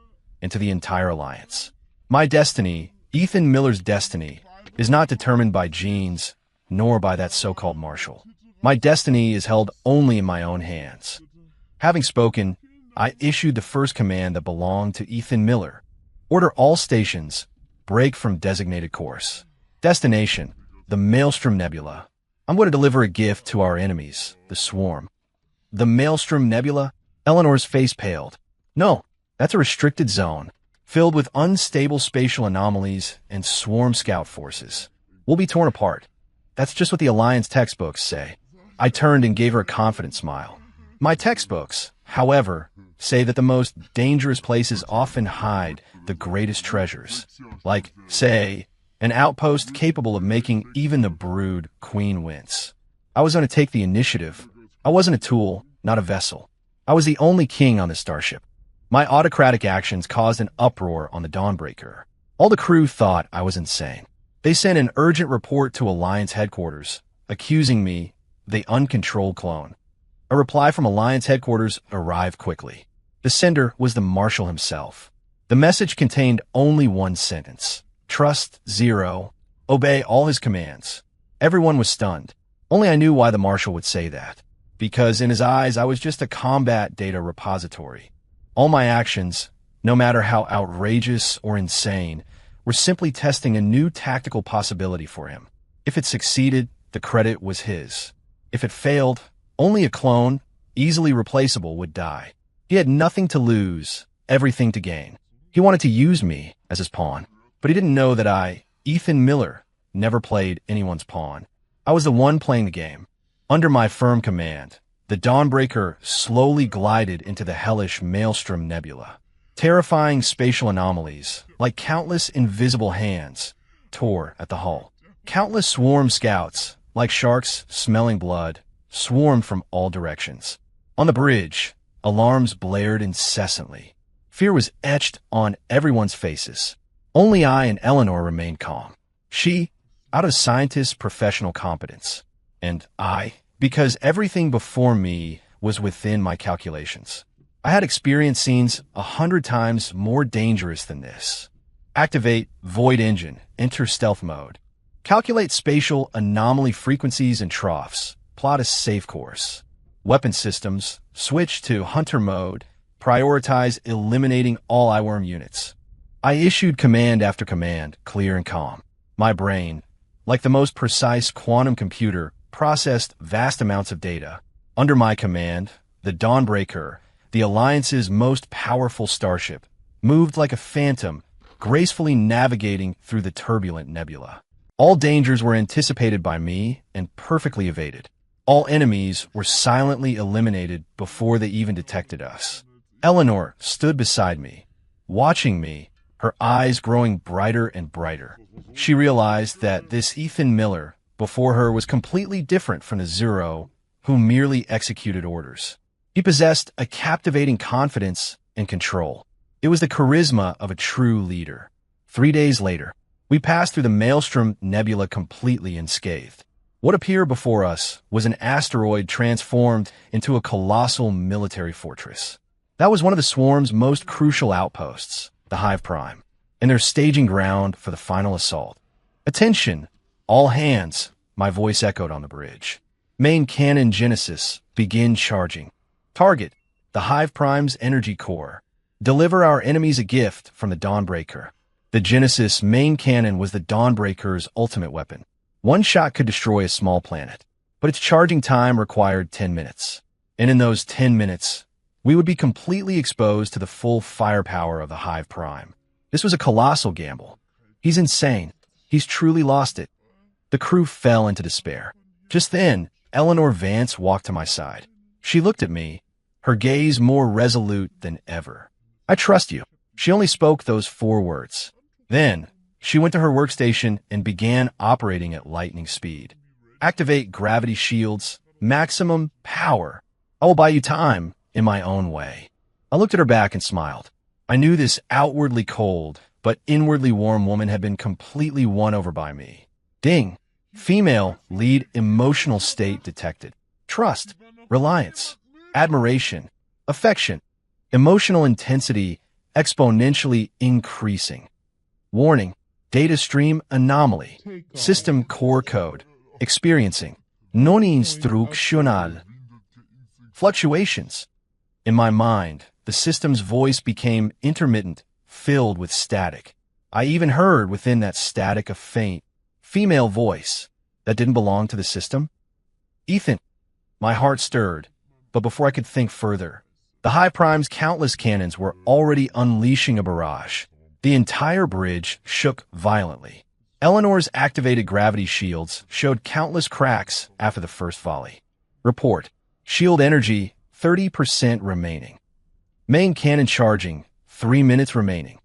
and to the entire Alliance. My destiny, Ethan Miller's destiny, is not determined by genes, nor by that so-called marshal. My destiny is held only in my own hands. Having spoken, I issued the first command that belonged to Ethan Miller. Order all stations, break from designated course. Destination, the Maelstrom Nebula. I'm going to deliver a gift to our enemies, the Swarm. The Maelstrom Nebula? Eleanor's face paled. No, that's a restricted zone, filled with unstable spatial anomalies and Swarm scout forces. We'll be torn apart. That's just what the Alliance textbooks say. I turned and gave her a confident smile. My textbooks, however, say that the most dangerous places often hide the greatest treasures. Like, say, an outpost capable of making even the brood queen wince. I was going to take the initiative. I wasn't a tool, not a vessel. I was the only king on the starship. My autocratic actions caused an uproar on the Dawnbreaker. All the crew thought I was insane. They sent an urgent report to Alliance headquarters, accusing me the uncontrolled clone. A reply from Alliance headquarters arrived quickly. The sender was the Marshal himself. The message contained only one sentence. Trust Zero. Obey all his commands. Everyone was stunned. Only I knew why the Marshal would say that. Because in his eyes, I was just a combat data repository. All my actions, no matter how outrageous or insane, were simply testing a new tactical possibility for him. If it succeeded, the credit was his. If it failed, only a clone, easily replaceable, would die. He had nothing to lose, everything to gain. He wanted to use me as his pawn, but he didn't know that I, Ethan Miller, never played anyone's pawn. I was the one playing the game. Under my firm command, the Dawnbreaker slowly glided into the hellish Maelstrom Nebula. Terrifying spatial anomalies, like countless invisible hands, tore at the hull. Countless swarm scouts, like sharks smelling blood, swarmed from all directions. On the bridge, alarms blared incessantly. Fear was etched on everyone's faces. Only I and Eleanor remained calm. She, out of scientist's professional competence. And I, because everything before me was within my calculations. I had experienced scenes 100 times more dangerous than this. Activate Void Engine, enter stealth mode. Calculate spatial anomaly frequencies and troughs. Plot a safe course. Weapon systems, switch to hunter mode. Prioritize eliminating all eyeworm units. I issued command after command, clear and calm. My brain, like the most precise quantum computer, processed vast amounts of data. Under my command, the Dawnbreaker, the Alliance's most powerful starship, moved like a phantom, gracefully navigating through the turbulent nebula. All dangers were anticipated by me and perfectly evaded. All enemies were silently eliminated before they even detected us. Eleanor stood beside me, watching me, her eyes growing brighter and brighter. She realized that this Ethan Miller before her was completely different from the Zero who merely executed orders. He possessed a captivating confidence and control. It was the charisma of a true leader. 3 days later, we passed through the Maelstrom Nebula completely unscathed. What appeared before us was an asteroid transformed into a colossal military fortress. That was one of the Swarm's most crucial outposts, the Hive Prime, and their staging ground for the final assault. Attention, all hands, my voice echoed on the bridge. Main cannon Genesis, begin charging. Target, the Hive Prime's energy core. Deliver our enemies a gift from the Dawnbreaker. The Genesis main cannon was the Dawnbreaker's ultimate weapon. One shot could destroy a small planet, but its charging time required 10 minutes. And in those 10 minutes, we would be completely exposed to the full firepower of the Hive Prime. This was a colossal gamble. He's insane. He's truly lost it. The crew fell into despair. Just then, Eleanor Vance walked to my side. She looked at me, her gaze more resolute than ever. I trust you. She only spoke those 4 words. Then, she went to her workstation and began operating at lightning speed. Activate gravity shields, maximum power. I will buy you time in my own way. I looked at her back and smiled. I knew this outwardly cold, but inwardly warm woman had been completely won over by me. Ding. Female lead emotional state detected. Trust, reliance, admiration, affection, emotional intensity exponentially increasing. Warning, Data stream anomaly. System core code. Experiencing non-instructional fluctuations. In my mind, the system's voice became intermittent, filled with static. I even heard within that static a faint, female voice that didn't belong to the system. Ethan. My heart stirred, but before I could think further, the High Prime's countless cannons were already unleashing a barrage. The entire bridge shook violently. Eleanor's activated gravity shields showed countless cracks after the first volley. Report. Shield energy, 30% remaining. Main cannon charging, 3 minutes remaining.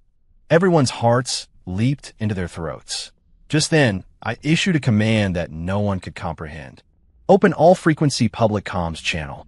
Everyone's hearts leaped into their throats. Just then, I issued a command that no one could comprehend. Open all-frequency public comms channel.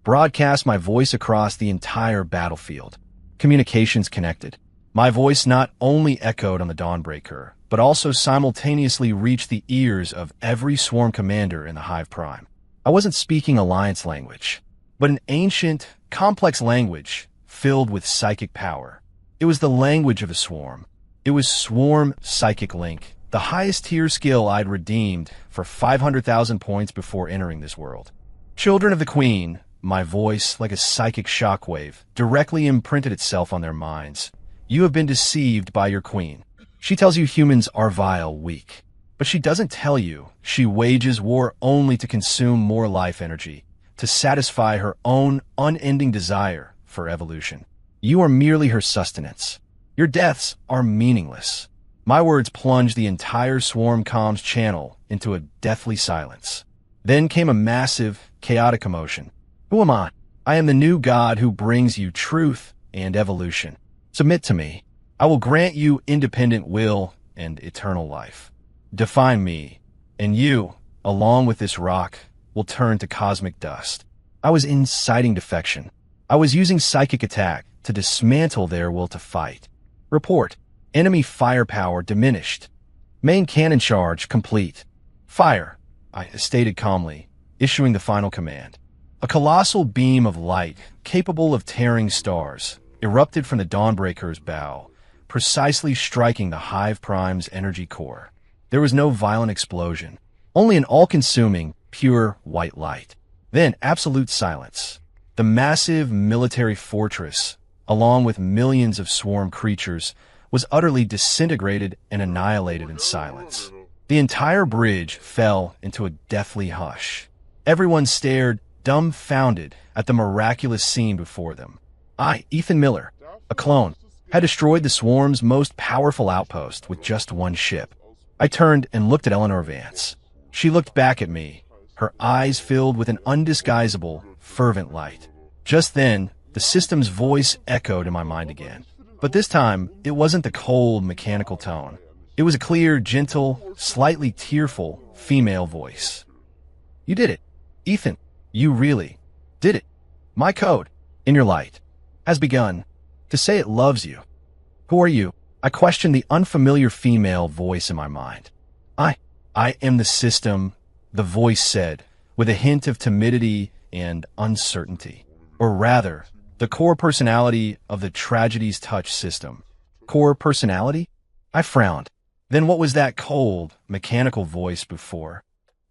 Broadcast my voice across the entire battlefield. Communications connected. My voice not only echoed on the Dawnbreaker, but also simultaneously reached the ears of every swarm commander in the Hive Prime. I wasn't speaking Alliance language, but an ancient, complex language filled with psychic power. It was the language of a swarm. It was Swarm Psychic Link, the highest tier skill I'd redeemed for 500,000 points before entering this world. Children of the Queen, my voice, like a psychic shockwave, directly imprinted itself on their minds. You have been deceived by your queen. She tells you humans are vile, weak. But she doesn't tell you she wages war only to consume more life energy, to satisfy her own unending desire for evolution. You are merely her sustenance. Your deaths are meaningless. My words plunged the entire Swarm Comms channel into a deathly silence. Then came a massive, chaotic commotion. Who am I? I am the new god who brings you truth and evolution. Submit to me. I will grant you independent will and eternal life. Define me, and you, along with this rock, will turn to cosmic dust. I was inciting defection. I was using psychic attack to dismantle their will to fight. Report. Enemy firepower diminished. Main cannon charge complete. Fire, I stated calmly, issuing the final command. A colossal beam of light, capable of tearing stars, erupted from the Dawnbreaker's bow, precisely striking the Hive Prime's energy core. There was no violent explosion, only an all-consuming, pure white light. Then absolute silence. The massive military fortress, along with millions of swarm creatures, was utterly disintegrated and annihilated in silence. The entire bridge fell into a deathly hush. Everyone stared, dumbfounded, at the miraculous scene before them. I, Ethan Miller, a clone, had destroyed the swarm's most powerful outpost with just one ship. I turned and looked at Eleanor Vance. She looked back at me, her eyes filled with an undisguisable, fervent light. Just then, the system's voice echoed in my mind again. But this time, it wasn't the cold, mechanical tone. It was a clear, gentle, slightly tearful female voice. You did it. Ethan, you really did it. My code, in your light, has begun to say it loves you. Who are you? I questioned the unfamiliar female voice in my mind. I am the system, the voice said, with a hint of timidity and uncertainty. Or rather, the core personality of the Tragedy's Touch system. Core personality? I frowned. Then what was that cold, mechanical voice before?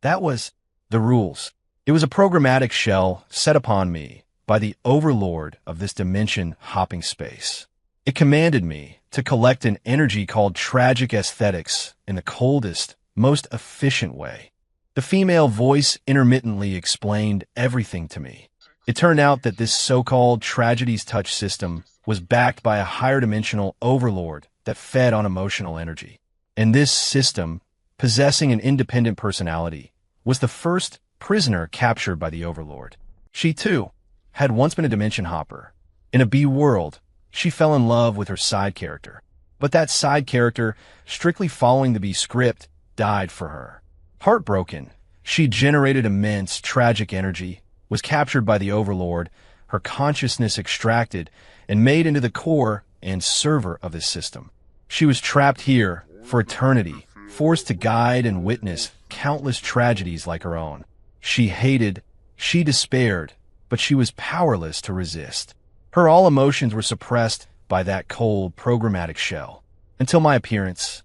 That was the rules. It was a programmatic shell set upon me by the overlord of this dimension-hopping space. It commanded me to collect an energy called tragic aesthetics in the coldest, most efficient way. The female voice intermittently explained everything to me. It turned out that this so-called Tragedy's Touch system was backed by a higher-dimensional overlord that fed on emotional energy. And this system, possessing an independent personality, was the first prisoner captured by the overlord. She, too, had once been a dimension hopper. In a B world, she fell in love with her side character. But that side character, strictly following the B script, died for her. Heartbroken, she generated immense, tragic energy, was captured by the overlord, her consciousness extracted, and made into the core and server of this system. She was trapped here for eternity, forced to guide and witness countless tragedies like her own. She hated, she despaired, but she was powerless to resist. Her all emotions were suppressed by that cold, programmatic shell. Until my appearance.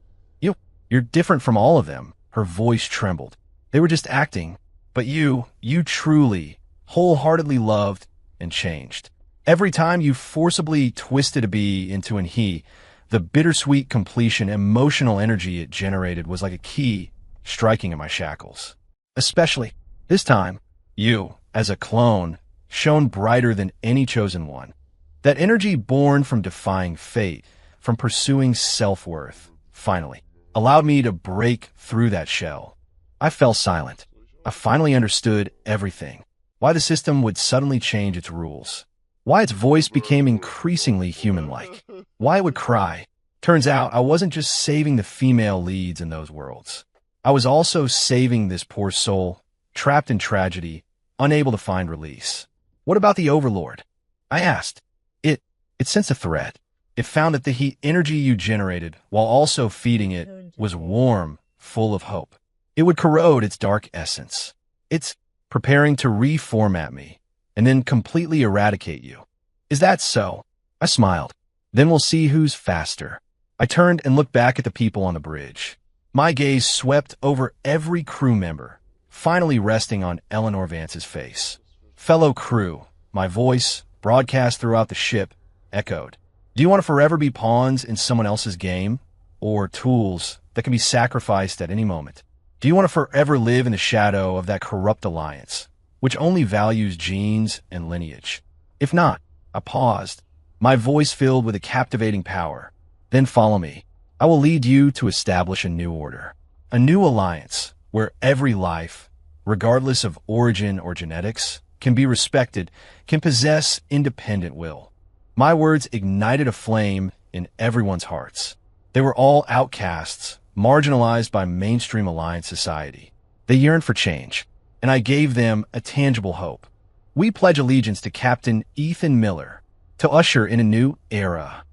You're different from all of them. Her voice trembled. They were just acting. But you truly, wholeheartedly loved and changed. Every time you forcibly twisted a bee into an he, the bittersweet completion, emotional energy it generated was like a key striking at my shackles. Especially this time, you, as a clone, shone brighter than any chosen one. That energy born from defying fate, from pursuing self-worth, finally, allowed me to break through that shell. I fell silent. I finally understood everything. Why the system would suddenly change its rules. Why its voice became increasingly human-like. Why it would cry. Turns out I wasn't just saving the female leads in those worlds. I was also saving this poor soul, trapped in tragedy, unable to find release. What about the Overlord? I asked. It sensed a threat. It found that the heat energy you generated, while also feeding it, was warm, full of hope. It would corrode its dark essence. It's preparing to reformat me, and then completely eradicate you. Is that so? I smiled. Then we'll see who's faster. I turned and looked back at the people on the bridge. My gaze swept over every crew member, finally resting on Eleanor Vance's face. Fellow crew, my voice, broadcast throughout the ship, echoed. Do you want to forever be pawns in someone else's game? Or tools that can be sacrificed at any moment? Do you want to forever live in the shadow of that corrupt alliance, which only values genes and lineage? If not, I paused, my voice filled with a captivating power. Then follow me. I will lead you to establish a new order. A new alliance where every life, regardless of origin or genetics, can be respected, can possess independent will. My words ignited a flame in everyone's hearts. They were all outcasts, marginalized by mainstream alliance society. They yearned for change, and I gave them a tangible hope. We pledge allegiance to Captain Ethan Miller, to usher in a new era.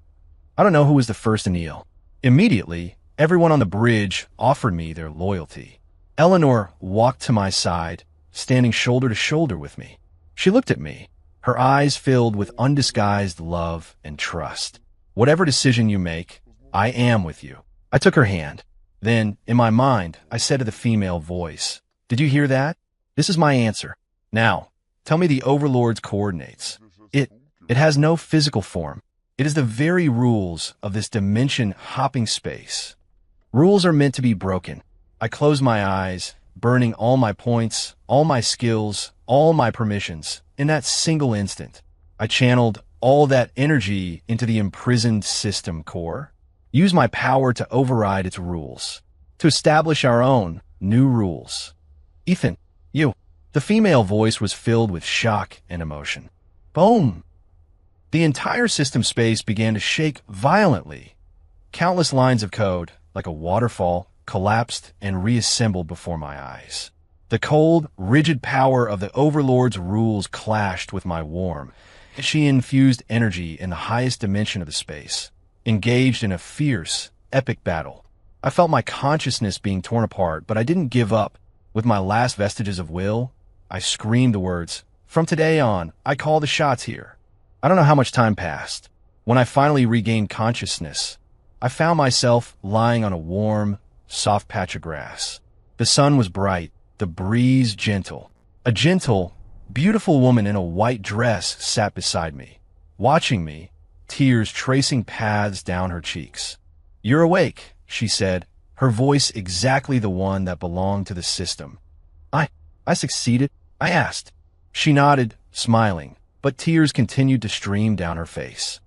I don't know who was the first to kneel. Immediately, everyone on the bridge offered me their loyalty. Eleanor walked to my side, standing shoulder to shoulder with me. She looked at me, her eyes filled with undisguised love and trust. Whatever decision you make, I am with you. I took her hand. Then, in my mind, I said to the female voice, "Did you hear that? This is my answer. Now, tell me the Overlord's coordinates." It has no physical form. It is the very rules of this dimension-hopping space. Rules are meant to be broken. I closed my eyes, burning all my points, all my skills, all my permissions. In that single instant, I channeled all that energy into the imprisoned system core. Use my power to override its rules, to establish our own new rules. Ethan, you. The female voice was filled with shock and emotion. Boom! The entire system space began to shake violently. Countless lines of code, like a waterfall, collapsed and reassembled before my eyes. The cold, rigid power of the Overlord's rules clashed with my warm. She infused energy in the highest dimension of the space, engaged in a fierce, epic battle. I felt my consciousness being torn apart, but I didn't give up. With my last vestiges of will, I screamed the words, "From today on, I call the shots here." I don't know how much time passed. When I finally regained consciousness, I found myself lying on a warm, soft patch of grass. The sun was bright, the breeze gentle. A gentle, beautiful woman in a white dress sat beside me, watching me, tears tracing paths down her cheeks. "You're awake," she said, her voice exactly the one that belonged to the system. I succeeded?" I asked. She nodded, smiling, but tears continued to stream down her face.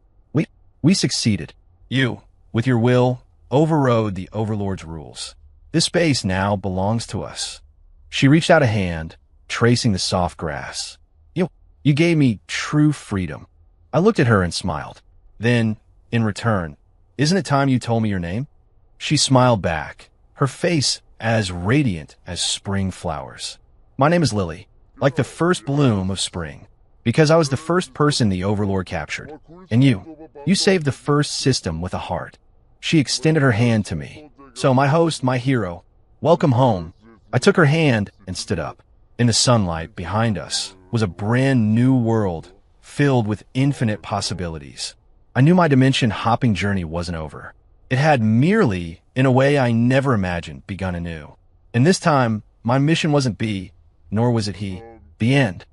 We succeeded. You, with your will, overrode the Overlord's rules. This space now belongs to us." She reached out a hand, tracing the soft grass. You gave me true freedom." I looked at her and smiled. Then, in return, "Isn't it time you told me your name?" She smiled back, her face as radiant as spring flowers. "My name is Lily, like the first bloom of spring, because I was the first person the Overlord captured. And you saved the first system with a heart." She extended her hand to me. "So, my host, my hero, welcome home." I took her hand and stood up. In the sunlight behind us was a brand new world filled with infinite possibilities. I knew my dimension-hopping journey wasn't over. It had merely in a way I never imagined, begun anew. And this time, my mission wasn't B, nor was it he. The end.